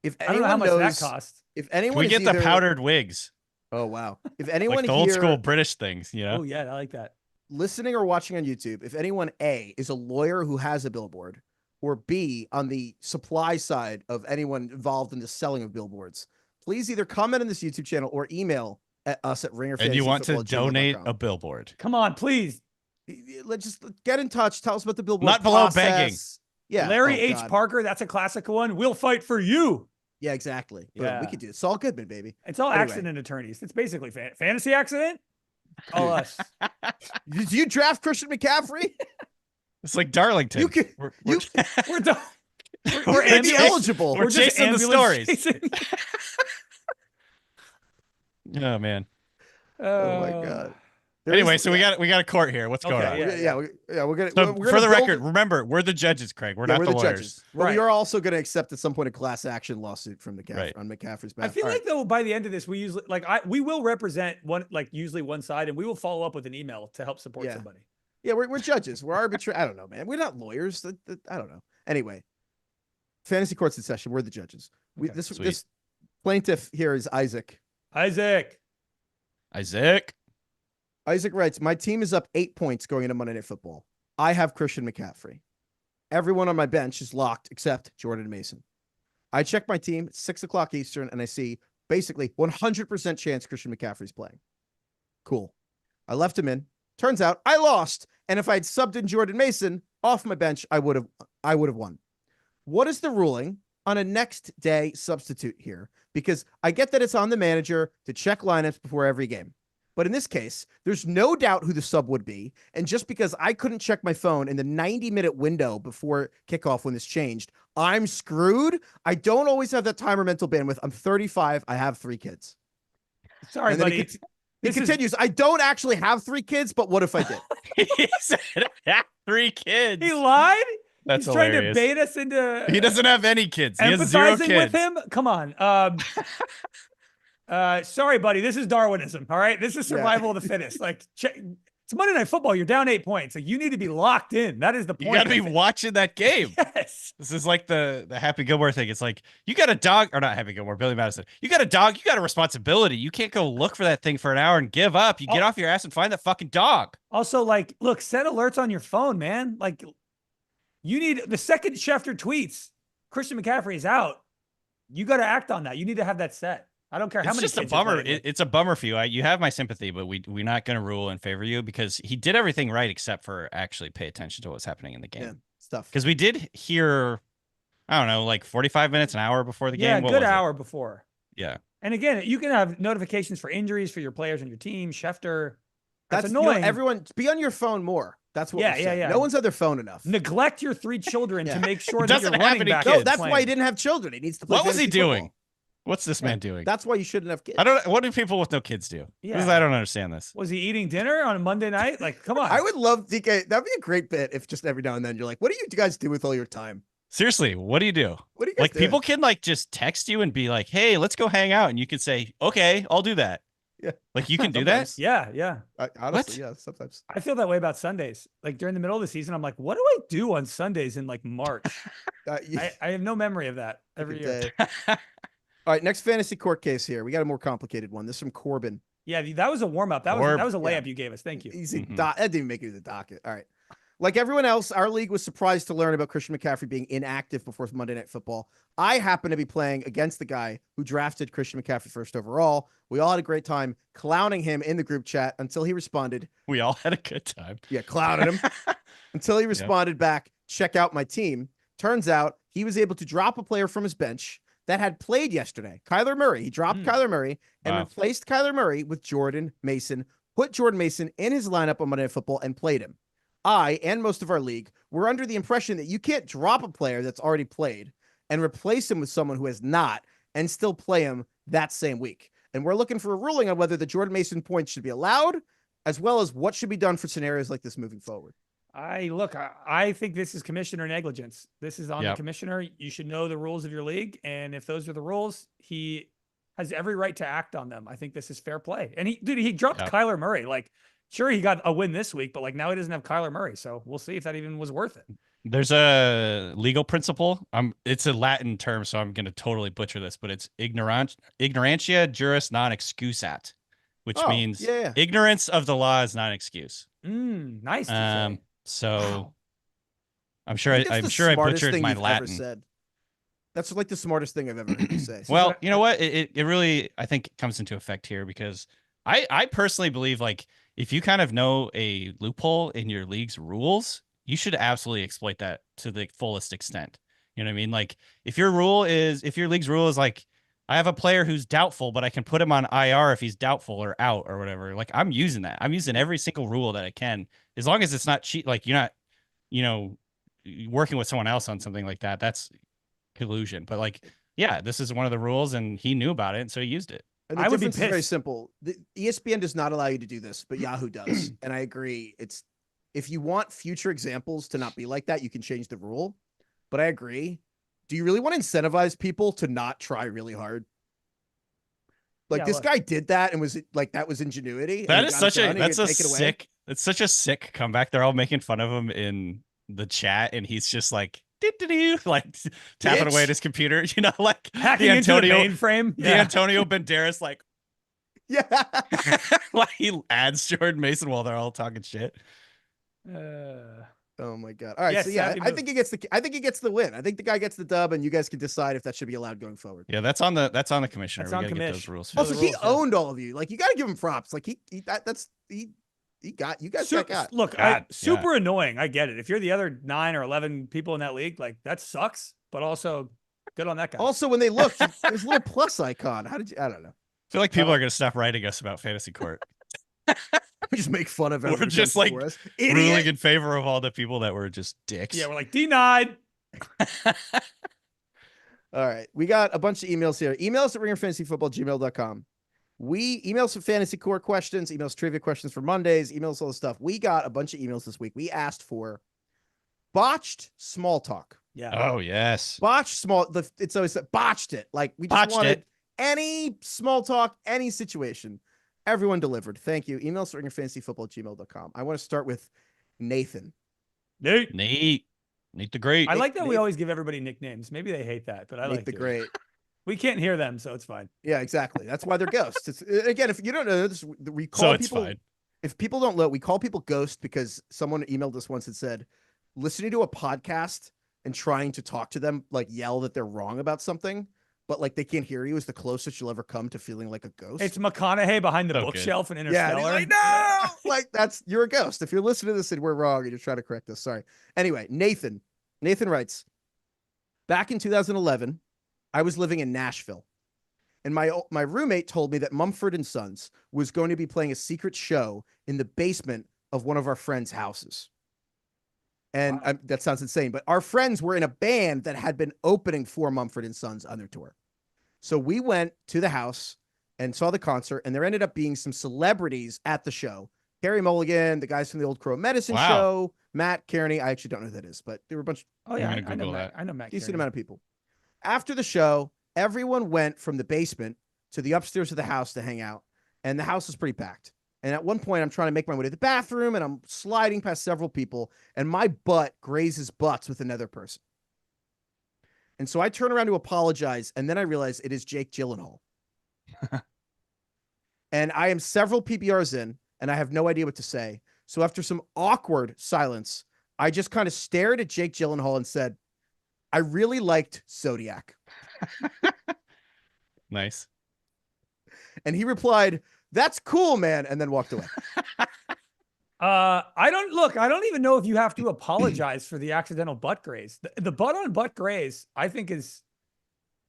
If I don't know how much that costs. If anyone, we get the powdered wigs. Oh wow! If anyone like the old school British things, you know. Oh yeah, I like that. Listening or watching on YouTube, if anyone A is a lawyer who has a billboard, or B on the supply side of anyone involved in the selling of billboards, please either comment on this YouTube channel or email at us at ringerfantasyfootball@gmail.com. And you want to donate a billboard? Come on, please. Let's just get in touch. Tell us about the billboard. Not below begging. Yeah, Larry H. Parker, that's a classic one. We'll fight for you. Yeah, exactly. Yeah. We could do it. Saul Goodman, baby. It's all accident attorneys. It's basically fantasy accident. Call us. Did you draft Christian McCaffrey? It's like Darlington. We're eligible. We're chasing the stories. Oh man. Oh my God. Anyway, so we got a court here. What's going on? We're gonna. So for the record, remember, we're the judges, Craig. We're not the lawyers. Judges. Well, we are also going to accept at some point a class action lawsuit from McCaffrey on McCaffrey's behalf. I feel like though by the end of this, we usually we will represent usually one side, and we will follow up with an email to help support somebody. Yeah, we're judges. We're arbitrary. I don't know, man. We're not lawyers. I don't know. Anyway, fantasy court's in session. We're the judges. This plaintiff here is Isaac. Isaac writes, my team is up 8 points going into Monday Night Football. I have Christian McCaffrey. Everyone on my bench is locked except Jordan Mason. I check my team at 6 o'clock Eastern and I see basically 100% chance Christian McCaffrey's playing. Cool. I left him in. Turns out I lost. And if I had subbed in Jordan Mason off my bench, I would have won. What is the ruling on a next day substitute here? Because I get that it's on the manager to check lineups before every game. But in this case, there's no doubt who the sub would be. And just because I couldn't check my phone in the 90-minute window before kickoff when this changed, I'm screwed. I don't always have that time or mental bandwidth. I'm 35. I have 3 kids. Sorry, buddy. He continues, I don't actually have 3 kids, but what if I did? He said I have 3 kids. He lied? That's He's hilarious. Trying to bait us into... He doesn't have any kids. He has 0 kids. With him? Come on. Sorry, buddy. This is Darwinism. All right. This is survival of the fittest. Like, It's Monday Night Football. You're down 8 points. Like, you need to be locked in. That is the point. You got to be watching that game. Yes. This is like the Happy Gilmore thing. It's like, you got a dog, or not Happy Gilmore, Billy Madison. You got a dog. You got a responsibility. You can't go look for that thing for an hour and give up. You get off your ass and find that fucking dog. Also, like, look, set alerts on your phone, man. Like, you need the second Schefter tweets, Christian McCaffrey is out. You got to act on that. You need to have that set. I don't care how many. It's just a bummer. It's a bummer for you. You have my sympathy, but we're not going to rule in favor of you because he did everything right except for actually pay attention to what's happening in the game. Yeah, stuff. Because we did hear, I don't know, like 45 minutes, an hour before the game. Yeah, good hour before. Yeah. And again, you can have notifications for injuries for your players on your team. Schefter. That's annoying. You know, everyone be on your phone more. That's what. Yeah. No one's on their phone enough. Neglect your 3 children to make sure that Doesn't your have running any back. kids. No, that's why he didn't have children. He needs to play. What was he fantasy doing? football. What's this man doing? That's why you shouldn't have kids. I don't. What do people with no kids do? Yeah. I don't understand this. Was he eating dinner on a Monday night? Like, come on. I would love DK. That'd be a great bit if just every now and then you're like, "What do you guys do with all your time?" Seriously, what do you do? What do you guys do? People can like just text you and be like, "Hey, let's go hang out," and you can say, "Okay, I'll do that." Yeah, like you can do that. Yeah. Honestly, yeah. Sometimes I feel that way about Sundays. Like during the middle of the season, I'm like, what do I do on Sundays in like March? I have no memory of that every year. All right, next fantasy court case here. We got a more complicated one. This is from Corbin. Yeah, that was a warm up. That was a layup you gave us. Thank you. Easy. That didn't even make it to the docket. All right. Like everyone else, our league was surprised to learn about Christian McCaffrey being inactive before Monday Night Football. I happen to be playing against the guy who drafted Christian McCaffrey first overall. We all had a great time clowning him in the group chat until he responded. We all had a good time. Yeah, clowning him until he responded back, check out my team. Turns out he was able to drop a player from his bench that had played yesterday. Kyler Murray. He dropped Kyler Murray and replaced Kyler Murray with Jordan Mason, put Jordan Mason in his lineup on Monday Night Football and played him. I and most of our league were under the impression that you can't drop a player that's already played and replace him with someone who has not and still play him that same week. And we're looking for a ruling on whether the Jordan Mason points should be allowed, as well as what should be done for scenarios like this moving forward. I think this is commissioner negligence. This is on the commissioner. You should know the rules of your league. And if those are the rules, he has every right to act on them. I think this is fair play. And he dropped Kyler Murray. Like, sure, he got a win this week, but like now he doesn't have Kyler Murray. So we'll see if that even was worth it. There's a legal principle. It's a Latin term, so I'm going to totally butcher this, but it's ignorantia juris non excusat, which means ignorance of the law is not an excuse. Nice. So I'm sure I butchered my Latin. Said. That's like the smartest thing I've ever heard you say. Well, you know what? It really, I think, comes into effect here because I personally believe like if you kind of know a loophole in your league's rules, you should absolutely exploit that to the fullest extent. You know what I mean? Like if your league's rule is like, I have a player who's doubtful, but I can put him on IR if he's doubtful or out or whatever. Like I'm using that. I'm using every single rule that I can, as long as it's not cheat. Like you're not, working with someone else on something like that. That's collusion. But like, yeah, this is one of the rules, and he knew about it, and so he used it. And the difference is very simple. The ESPN does not allow you to do this, but Yahoo does. And I agree. If you want future examples to not be like that, you can change the rule. But I agree. Do you really want to incentivize people to not try really hard? Like this guy did that and was like, that was ingenuity. That's such a sick comeback. They're all making fun of him in the chat, and he's just like, like tapping away at his computer, like hacking into the mainframe. The Antonio Banderas, like, like he adds Jordan Mason while they're all talking shit. Oh my god! All right, so I think he gets the win. I think the guy gets the dub, and you guys can decide if that should be allowed going forward. Yeah, that's on the commissioner. We gotta get those rules. Also, he owned all of you. Like you got to give him props. Like he got you guys. Look, super annoying. I get it. If you're the other 9 or 11 people in that league, like that sucks. But also, good on that guy. Also, when they look, there's a little plus icon. How did you? I don't know. I feel like people are gonna stop writing us about fantasy court. We just make fun of everyone. We're just like ruling in favor of all the people that were just dicks. Yeah, we're like denied. All right. We got a bunch of emails here. Email us at ringerfantasyfootball@gmail.com. We email some fantasy court questions, emails trivia questions for Mondays, emails all the stuff. We got a bunch of emails this week. We asked for botched small talk. Yeah. Oh, yes. Botched small. It's always botched it. Like we just wanted any small talk, any situation. Everyone delivered. Thank you. Email swingerfantasyfootball@gmail.com. I want to start with Nathan. Nate the Great. I like that we Nate- always give everybody nicknames. Maybe they hate that, but I Nate like the doing it. Great. We can't hear them, so it's fine. Yeah, exactly. That's why they're ghosts. It's, again, if you don't know this, we call So it's people. fine. If people don't know, we call people ghost because someone emailed us once and said, listening to a podcast and trying to talk to them, like yell that they're wrong about something, but like they can't hear you is the closest you'll ever come to feeling like a ghost. It's McConaughey behind the So good. bookshelf in yeah, and Interstellar. he's like, no, like you're a ghost. If you're listening to this and we're wrong and you're trying to correct us, sorry. Anyway, Nathan writes, back in 2011, I was living in Nashville. And my roommate told me that Mumford & Sons was going to be playing a secret show in the basement of one of our friends' houses. And Wow. that sounds insane, but our friends were in a band that had been opening for Mumford & Sons on their tour. So we went to the house and saw the concert, and there ended up being some celebrities at the show. Carrie Mulligan, the guys from the Old Crow Medicine Wow. Show, Matt Kearney. I actually don't know who that is, but there were a bunch, Oh yeah, I'm gonna I know Google Matt. that. I know Matt. decent Kearney. amount of people. After the show, everyone went from the basement to the upstairs of the house to hang out, and the house was pretty packed. And at one point, I'm trying to make my way to the bathroom, and I'm sliding past several people, and my butt grazes butts with another person. And so I turn around to apologize, and then I realize it is Jake Gyllenhaal. And I am several PBRs in, and I have no idea what to say. So after some awkward silence, I just kind of stared at Jake Gyllenhaal and said, I really liked Zodiac. Nice. And he replied, that's cool, man, and then walked away. I don't even know if you have to apologize for the accidental butt graze. The butt on butt graze, I think is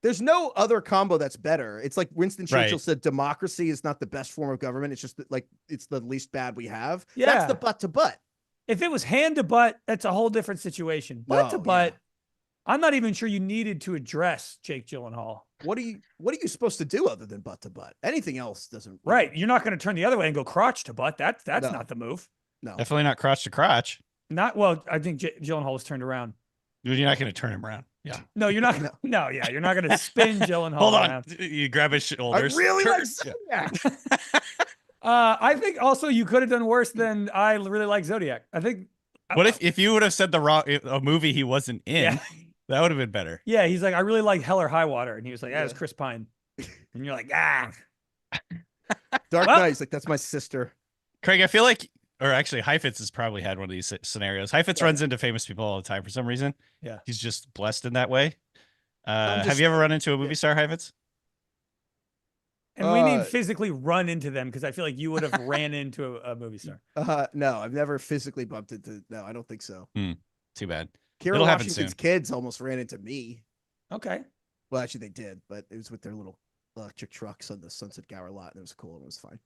There's no other combo that's better. It's like Winston Churchill Right. said, democracy is not the best form of government. It's just that, like, it's the least bad we have. Yeah. That's the butt to butt. if it was hand to butt, that's a whole different situation. Butt to No, butt, yeah. I'm not even sure you needed to address Jake Gyllenhaal. What are you supposed to do other than butt to butt? Anything else doesn't. Right. You're not going to turn the other way and go crotch to butt. That's No. not the move. No. Definitely not crotch to crotch. Not well. I think Gyllenhaal was turned around. You're not going to turn him around. Yeah. No, you're not. No, yeah, you're not going to spin Gyllenhaal. Hold on. around. You grab his I shoulders. really turn- like Zodiac. I think also you could have done worse than I really like Zodiac. I think. What if you would have said a movie he wasn't in? Yeah. That would have been better. Yeah, he's like, I really like Hell or High Water, and he was like, yeah, it's Yeah. Chris Pine, and you're like, ah. Dark Well- Knight. He's like, that's my sister. Craig, I feel like, or actually, Heifetz has probably had one of these scenarios. Heifetz runs into famous people all the time for some reason. Yeah. He's just blessed in that way. I'm Have just- you ever run into a movie star, Heifetz? And we need Uh, physically run into them because I feel like you would have ran into a movie star. No, I've never physically bumped into. No, I don't think so. Too bad. Kiera It'll happen Washington's soon. kids almost ran into me. Okay. Well, actually, they did, but it was with their little electric trucks on the Sunset Gower lot, and it was cool and it was fine.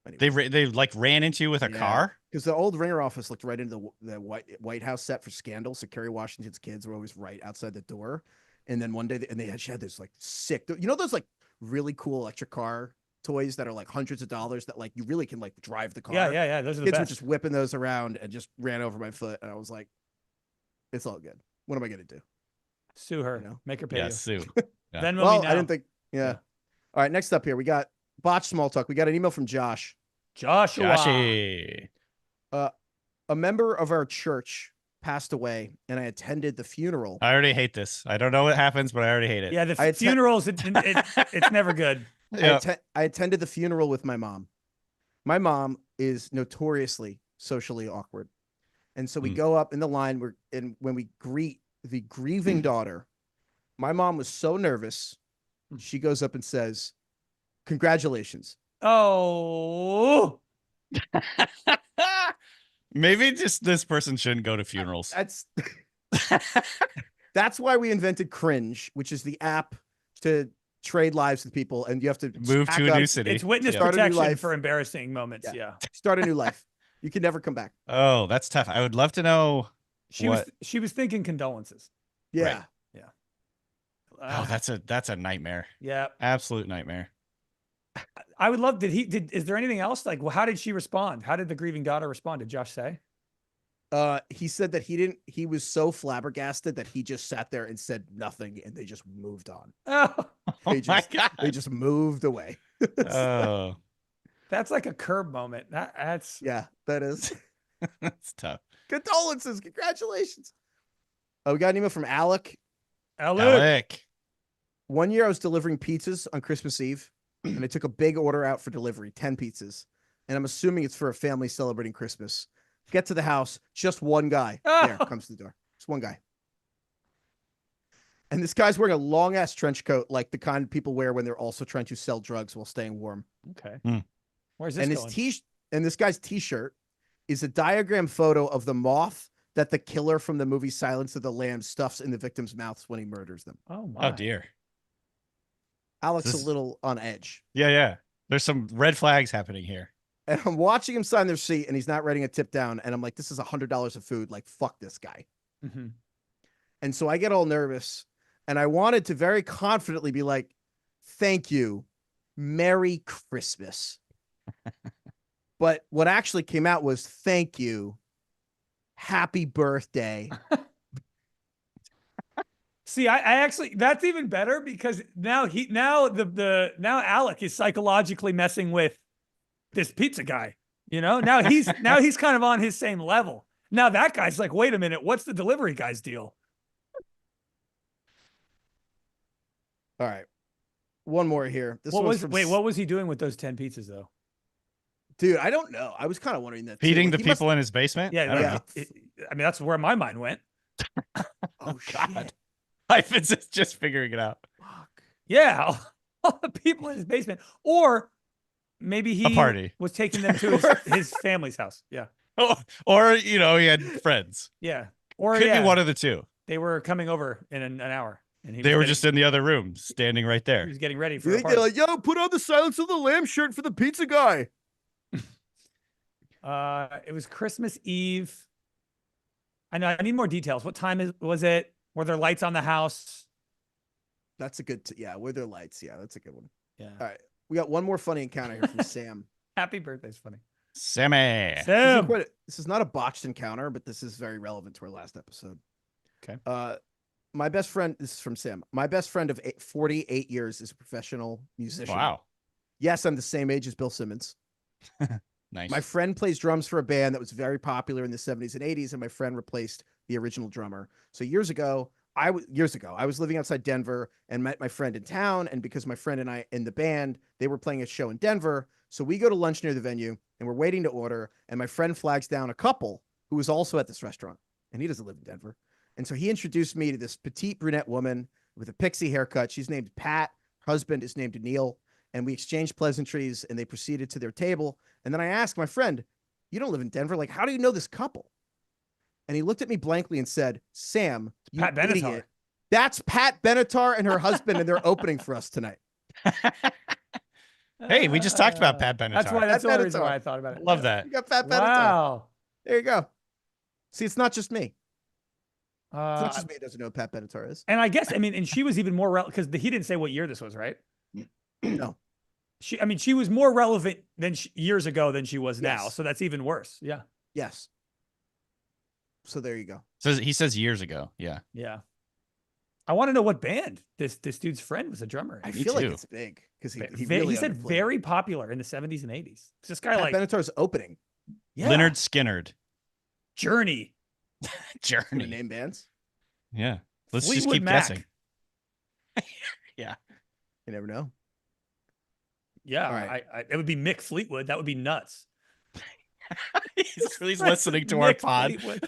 Anyway. They like ran into you with a Yeah. car. Because the old Ringer office looked right into the White House set for Scandal. So Kerry Washington's kids were always right outside the door. And then one day, she had this like sick, those like really cool electric car toys that are like hundreds of dollars that like you really can like drive the car. Yeah. Those are the Kids were best. just whipping those around and just ran over my foot. And I was like, it's all good. What am I going to do? Sue her. You know? Make her pay Yeah, you. Sue. Yeah. Then Well, me I now. didn't think, yeah. All right. Next up here, we got Botched Small Talk. We got an email from Josh. Joshua. Joshy. A member of our church passed away, and I attended the funeral. I already hate this. I don't know what happens, but I already hate it. Yeah, the I atten- funerals, it's never good. Yeah. I attended the funeral with my mom. My mom is notoriously socially awkward. And so we go up in the line when we greet the grieving daughter, my mom was so nervous. She goes up and says, congratulations. Oh, Maybe just this person shouldn't go to funerals. That's why we invented Cringe, which is the app to trade lives with people, and you have to Move pack to a up, new city. it's witness Start a new protection life. for embarrassing moments. Yeah. Yeah. start a new life. You can never come back. Oh, that's tough. I would love to know. She was thinking condolences. Yeah. Right. Uh, Oh, that's a nightmare. yeah. Absolute nightmare. I would love, is there anything else? Like, well, how did she respond? How did the grieving daughter respond? Did Josh say? He said that he was so flabbergasted that he just sat there and said nothing, and they just moved on. Oh, Oh my They god. just moved away. Oh, That's like a Curb moment. That's Yeah, that is. That's tough. Condolences. Congratulations. Oh, we got an email from Alec. Alec. One year I was delivering pizzas on Christmas Eve, and I took a big order out for delivery, 10 pizzas. And I'm assuming it's for a family celebrating Christmas. Get to the house, just one guy there comes to the door. Just one guy. And this guy's wearing a long-ass trench coat, like the kind people wear when they're also trying to sell drugs while staying warm. Okay. Mm. Where's this going? And this guy's T-shirt is a diagram photo of the moth that the killer from the movie Silence of the Lambs stuffs in the victim's mouths when he murders them. Oh, my. Oh, dear. Alex a little on edge. Yeah. There's some red flags happening here. And I'm watching him sign their receipt, and he's not writing a tip down. And I'm like, this is $100 of food. Like, fuck this guy. Mm-hmm. And so I get all nervous, and I wanted to very confidently be like, thank you. Merry Christmas. But what actually came out was, thank you. Happy birthday. See, I actually, that's even better because now Alec is psychologically messing with this pizza guy, now he's kind of on his same level. Now that guy's like, wait a minute, what's the delivery guy's deal? All right. One more here. What was he doing with those 10 pizzas though? Dude, I don't know. I was kind of wondering that. Feeding the people in his basement? Yeah. I mean, that's where my mind went. Oh, God. Heifetz is just figuring it out. Fuck. Yeah. All the people in his basement. Or maybe he was taking them to his family's house. Yeah. Or, he had friends. Yeah. Or Could be one of the two. They were coming over in an hour. And they were just in the other room, standing right there. He was getting ready for You think they're like, yo, put on the Silence of the Lambs shirt for the pizza guy. It was Christmas Eve. I know. I need more details. What time was it? Were there lights on the house? That's a good. Were there lights? Yeah, that's a good one. Yeah. All right, we got one more funny encounter here from Sam. Happy birthday's funny. Sammy. Sam. This is not a botched encounter, but this is very relevant to our last episode. Okay. My best friend. This is from Sam. My best friend of 48 years is a professional musician. Wow. Yes, I'm the same age as Bill Simmons. Nice. My friend plays drums for a band that was very popular in the 70s and 80s, and my friend replaced the original drummer. So years ago, I was living outside Denver and met my friend in town. And because my friend and I in the band, they were playing a show in Denver. So we go to lunch near the venue and we're waiting to order. And my friend flags down a couple who was also at this restaurant, and he doesn't live in Denver. And so he introduced me to this petite brunette woman with a pixie haircut. She's named Pat. Her husband is named Neil. And we exchanged pleasantries and they proceeded to their table. And then I asked my friend, you don't live in Denver. Like, how do you know this couple? And he looked at me blankly and said, Sam, you Pat Benatar. idiot. That's Pat Benatar and her husband, and they're opening for us tonight. Hey, we just talked about Pat Benatar. That's the only reason why I thought about it. Love that. You got Pat Benatar. Wow. There you go. See, it's not just me. It's Uh, not just me that doesn't know who Pat Benatar is. and I guess, and she was even more relevant because he didn't say what year this was, right? No. She was more relevant than years ago than she was now. Yes. So that's even worse. Yeah. Yes. So there you go. So he says years ago. Yeah. Yeah. I want to know what band this dude's friend was a drummer in. I Me feel like too. it's big because he He really said underplayed. very popular in the 70s and 80s. This guy Pat Benatar's opening. yeah. Leonard Skinnard. Journey. Gonna Journey. name bands. Yeah. Let's just Fleetwood keep Mac. guessing. Yeah. You never know. Yeah. All right. It would be Mick Fleetwood. That would be nuts. he's listening to our Mick pod. Fleetwood.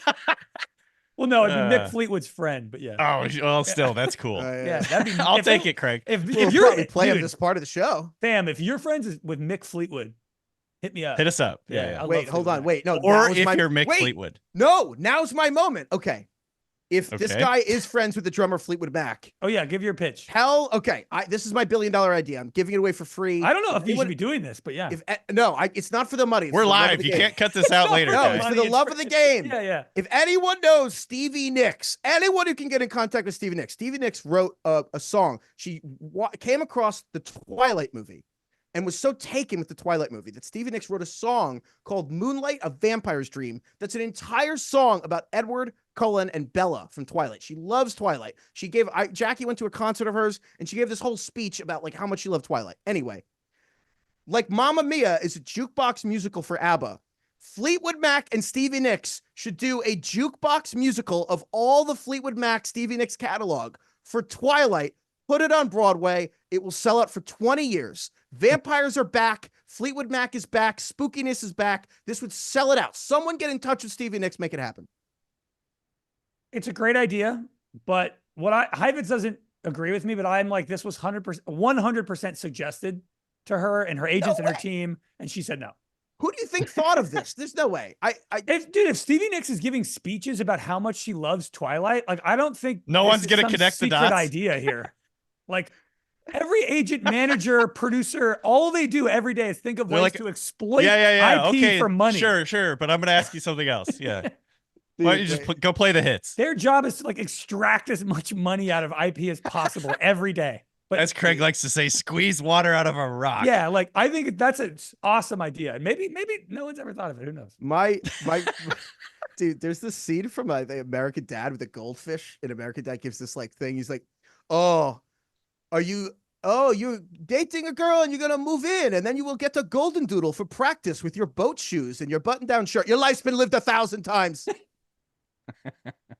Well, no, it'd be Mick Uh, Fleetwood's friend, but yeah. Oh, well, still, that's cool. Yeah, that'd be. I'll if take it, Craig. If We'll you're probably play him dude, this part of the show. Sam, if you're friends with Mick Fleetwood, hit me up. Hit us up. Yeah, Yeah. I Wait, love hold on. Fleetwood Wait, no. Or now's if my- you're Mick wait, Fleetwood. No, now's my moment. Okay. If this Okay. guy is friends with the drummer Fleetwood Mac, Oh yeah, give your pitch. okay. This is my $1 billion idea. I'm giving it away for free. I don't know if you anyone- should be doing this, but yeah. It's not for the money. It's We're for the love of live. the You game. can't cut this out later, No, guys. it's for Money, the love of the game. Yeah. If anyone knows Stevie Nicks, anyone who can get in contact with Stevie Nicks wrote a song. She came across the Twilight movie and was so taken with the Twilight movie that Stevie Nicks wrote a song called Moonlight, A Vampire's Dream. That's an entire song about Edward Cullen and Bella from Twilight. She loves Twilight. Jackie went to a concert of hers and she gave this whole speech about like how much she loved Twilight. Anyway, Like Mamma Mia is a jukebox musical for ABBA. Fleetwood Mac and Stevie Nicks should do a jukebox musical of all the Fleetwood Mac, Stevie Nicks catalog for Twilight. Put it on Broadway. It will sell out for 20 years. Vampires are back. Fleetwood Mac is back. Spookiness is back. This would sell it out. Someone get in touch with Stevie Nicks. Make it happen. It's a great idea, but Heifetz doesn't agree with me, but I'm like, this was 100% suggested to her and her agents and her team, and she said no. Who do you think thought of this? There's no way. If Stevie Nicks is giving speeches about how much she loves Twilight, like I don't think no one's gonna connect the dots. Idea here, like every agent, manager, producer, all they do every day is think of ways to exploit IP for money. Sure, but I'm gonna ask you something else. Yeah. Why don't you just go play the hits? Their job is to like extract as much money out of IP as possible every day. But as Craig likes to say, squeeze water out of a rock. Yeah, like I think that's an awesome idea. Maybe no one's ever thought of it. Who knows? My dude, there's this scene from the American Dad with the goldfish, and American Dad gives this like thing. He's like, "Oh, you're dating a girl and you're gonna move in, and then you will get a golden doodle for practice with your boat shoes and your button-down shirt. Your life's been lived 1,000 times."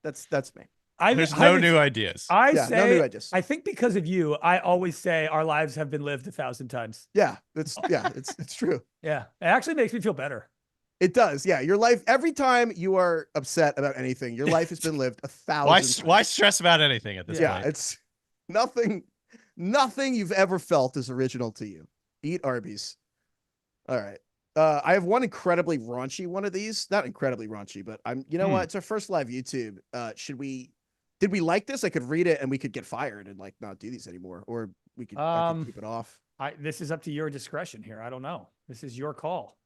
That's me. There's no new ideas. No new ideas. I think because of you, I always say our lives have been lived 1,000 times. Yeah, it's true. Yeah, it actually makes me feel better. It does. Yeah, your life, every time you are upset about anything, your life has been lived 1,000 times. Why stress about anything at this point? Yeah, it's nothing you've ever felt is original to you. Eat Arby's. All right. I have one incredibly raunchy one of these. Not incredibly raunchy, but you know what? It's our first live YouTube. Did we like this? I could read it and we could get fired and like not do these anymore. Or I could keep it off. This is up to your discretion here. I don't know. This is your call.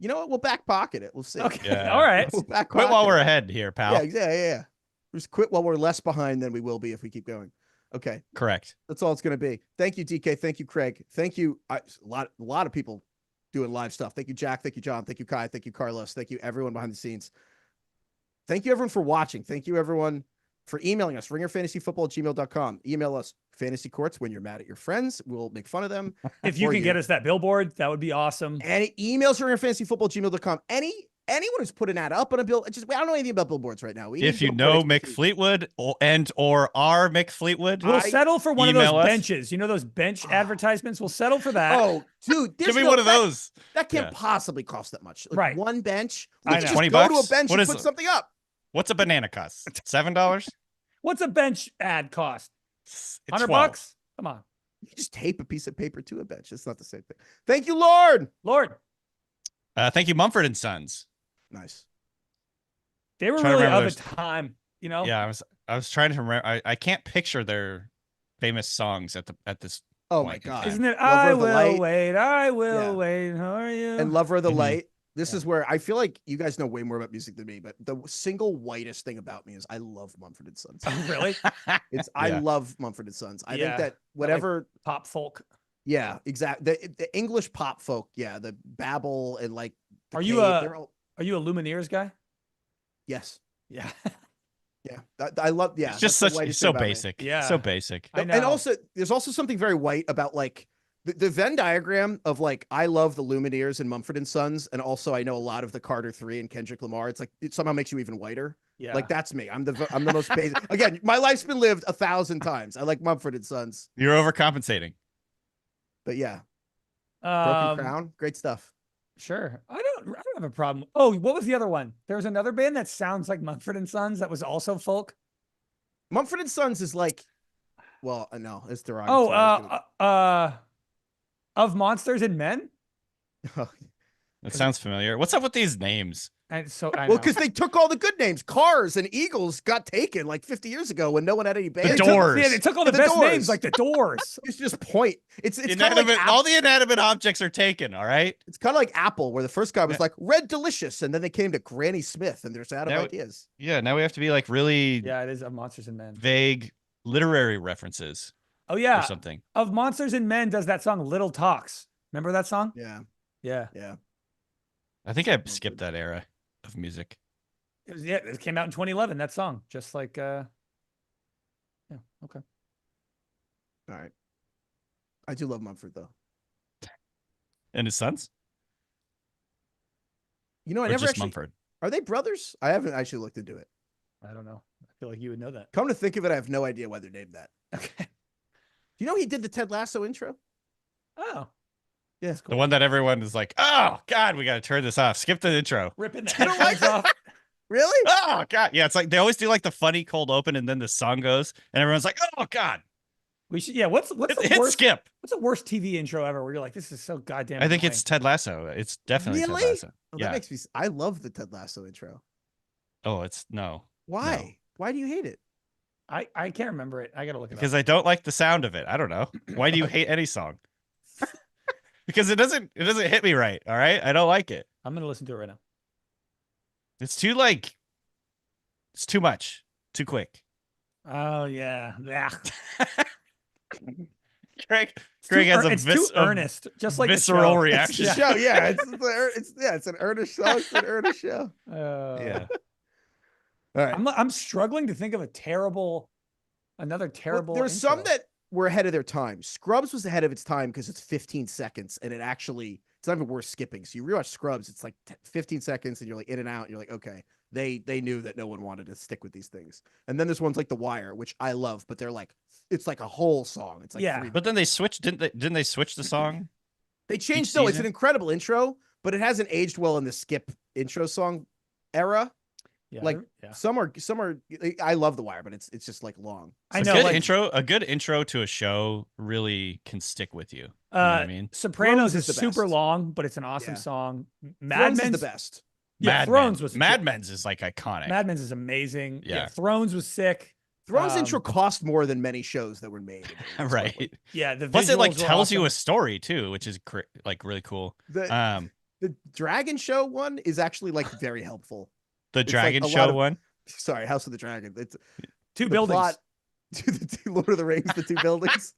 You know what? We'll back pocket it. We'll see. Okay. Yeah. All right. We'll back quit while we're ahead here, pal. Yeah. Just quit while we're less behind than we will be if we keep going. Okay. Correct. That's all it's going to be. Thank you, DK. Thank you, Craig. Thank you. A lot of people doing live stuff. Thank you, Jack. Thank you, John. Thank you, Kai. Thank you, Carlos. Thank you, everyone behind the scenes. Thank you, everyone, for watching. Thank you, everyone, for emailing us, ringerfantasyfootball@gmail.com. Email us fantasy courts when you're mad at your friends. We'll make fun of them. If you can get us that billboard, that would be awesome. And emails ringerfantasyfootball@gmail.com. Anyone who's put an ad up on a bill, I don't know anything about billboards right now. If you know Mick Fleetwood or are Mick Fleetwood, we'll settle for one of those benches. You know those bench advertisements? We'll settle for that. Oh, dude, give me one of those. That can't possibly cost that much. Like right. One bench. I know. 20 bucks? Go to a bench and put something up. What's a banana cost? $7? What's a bench ad cost? $100? Come on. You just tape a piece of paper to a bench. It's not the same thing. Thank you, Lord. Thank you, Mumford & Sons. Nice. They were really of a time, you know? Yeah, I was trying to remember. I can't picture their famous songs at this Oh my God. Isn't it I will wait, how are you? And Lover of the Light. This is where I feel like you guys know way more about music than me, but the single whitest thing about me is I love Mumford & Sons. Oh, really? I love Mumford & Sons. I think that whatever like pop folk. Yeah, exactly. The English pop folk, the babble and like Are you a Lumineers guy? Yes. Yeah. Yeah. I love It's just so basic. Yeah. So basic. I know. And also there's also something very white about like the Venn diagram of like I love the Lumineers and Mumford & Sons, and also I know a lot of the Carter 3 and Kendrick Lamar. It's like it somehow makes you even whiter. Yeah. Like that's me. I'm the most basic. Again, my life's been lived 1,000 times. I like Mumford & Sons. You're overcompensating. But yeah. Broken Crown, great stuff. Sure. I don't have a problem. Oh, what was the other one? There was another band that sounds like Mumford & Sons that was also folk. Mumford & Sons is like, well, no, it's derogatory. Of Monsters and Men? That sounds familiar. What's up with these names? Well, because they took all the good names. Cars and Eagles got taken like 50 years ago when no one had any bands. The Doors. They took all the best names, like the Doors. It's just point. It's inanimate. Like all the inanimate objects are taken. All right. It's kind of like Apple, where the first guy was like Red Delicious, and then they came to Granny Smith, and there's out of ideas. Yeah. Now we have to be like really. Yeah, it is of Monsters and Men. Vague literary references. Oh yeah, or something. Of Monsters and Men does that song Little Talks. Remember that song? Yeah. I think I skipped that era of music. It came out in 2011. That song, just like, okay. All right. I do love Mumford though. And his sons? You know, I Or never just actually. Mumford? Are they brothers? I haven't actually looked into it. I don't know. I feel like you would know that. Come to think of it, I have no idea why they're named that. Okay. Do you know he did the Ted Lasso intro? Oh. Yeah, Cool. The one that everyone is like, oh God, we got to turn this off. Skip the intro. Ripping the You don't like headphones off. Really? Oh God. Yeah. It's like, they always do like the funny cold open and then the song goes and everyone's like, oh God. We should. Yeah. What's the Hit worst? skip. What's the worst TV intro ever? Where you're like, this is so goddamn. I think annoying. it's Ted Lasso. It's definitely Really? Ted Lasso. Oh, Yeah. that makes me. I love the Ted Lasso intro. Oh, it's no. Why? No. Why do you hate it? I can't remember it. I gotta look it Because up. I don't like the sound of it. I don't know. Why do you hate any song? Because it doesn't hit me right. All right. I don't like it. I'm gonna listen to it right now. It's too like, it's too much, too quick. Oh yeah. Yeah. Greg has a it's too earnest, just like visceral the show. reaction. It's the show, yeah. It's an earnest song. It's an earnest show. Yeah. All right. I'm struggling to think of another terrible. There's intro. some that were ahead of their time. Scrubs was ahead of its time because it's 15 seconds and it's not even worth skipping. So you rewatch Scrubs, it's like 15 seconds and you're like in and out. And you're like, okay, they knew that no one wanted to stick with these things. And then there's ones like The Wire, which I love, but they're like, it's like a whole song. It's like, Yeah. But then they switched, didn't they switch the song? they changed. each No, it's season? an incredible intro, but it hasn't aged well in the skip intro song era. Yeah, like, yeah. Some are. I love The Wire, but it's just like long. I A know. good Like, intro to a show really can stick with you. You know what I mean? Sopranos Thrones is is the super best. long, but it's an awesome Yeah. song. Mad Thrones is Men's the best. Yeah, Mad Thrones Men. was Mad Men's is like iconic. Mad Men's is amazing. Yeah. Thrones was sick. Thrones intro cost more than many shows that were made. Right. Yeah, the Plus, it like visuals were tells you awesome. a story too, which is like really cool. The Dragon Show one is actually like very helpful. The It's like Dragon a lot Show of- one. Sorry, House of the Dragon. It's two the buildings. plot to the two Lord of the Rings, the two buildings.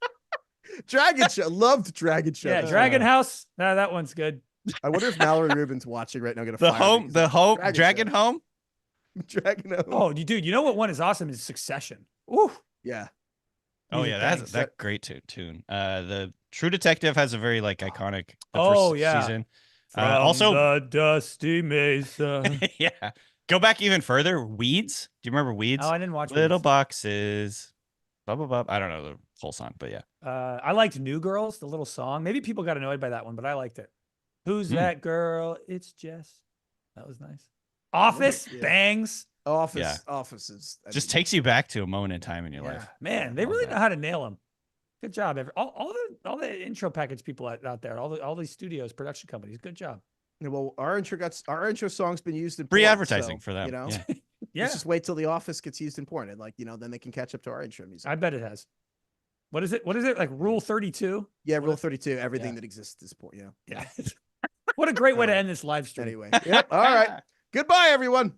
Dragon Show. Loved Dragon Show. Yeah, Dragon House. Nah, that one's good. I wonder if Mallory Rubin's watching right now. Gonna The fire me home, 'cause the it's home, Dragon Dragon Show. Home. Dragon Home. Oh, dude, you know what one is awesome is Succession. Ooh. Yeah. Oh Music yeah, that's bangs. that great tune. The True Detective has a very like iconic the Oh, first yeah. season. From Also, the dusty mesa. yeah. Go back even further. Weeds. Do you remember Weeds? Oh, I didn't watch Little Weeds. boxes. Blah blah blah. I don't know the whole song, but yeah. I liked New Girls, the little song. Maybe people got annoyed by that one, but I liked it. Who's that girl? It's Jess. That was nice. Office Yeah. bangs. Offices. Just takes you back to a moment in time in your Yeah. life. Man, they Love really that. know how to nail them. Good job, all the intro package people out there, all these studios, production companies. Good job. Well, our intro song's been used in Free porn, advertising so, for them. You know, Yeah. Yeah, let's just wait till The Office gets used in porn, and then they can catch up to our intro music. I bet it has. What is it? Like Rule 32? Yeah, Rule 32. Everything Yeah. that exists is porn. Yeah. Yeah. What a great way to Alright. end this live stream. Anyway. Yep. All right. Goodbye, everyone.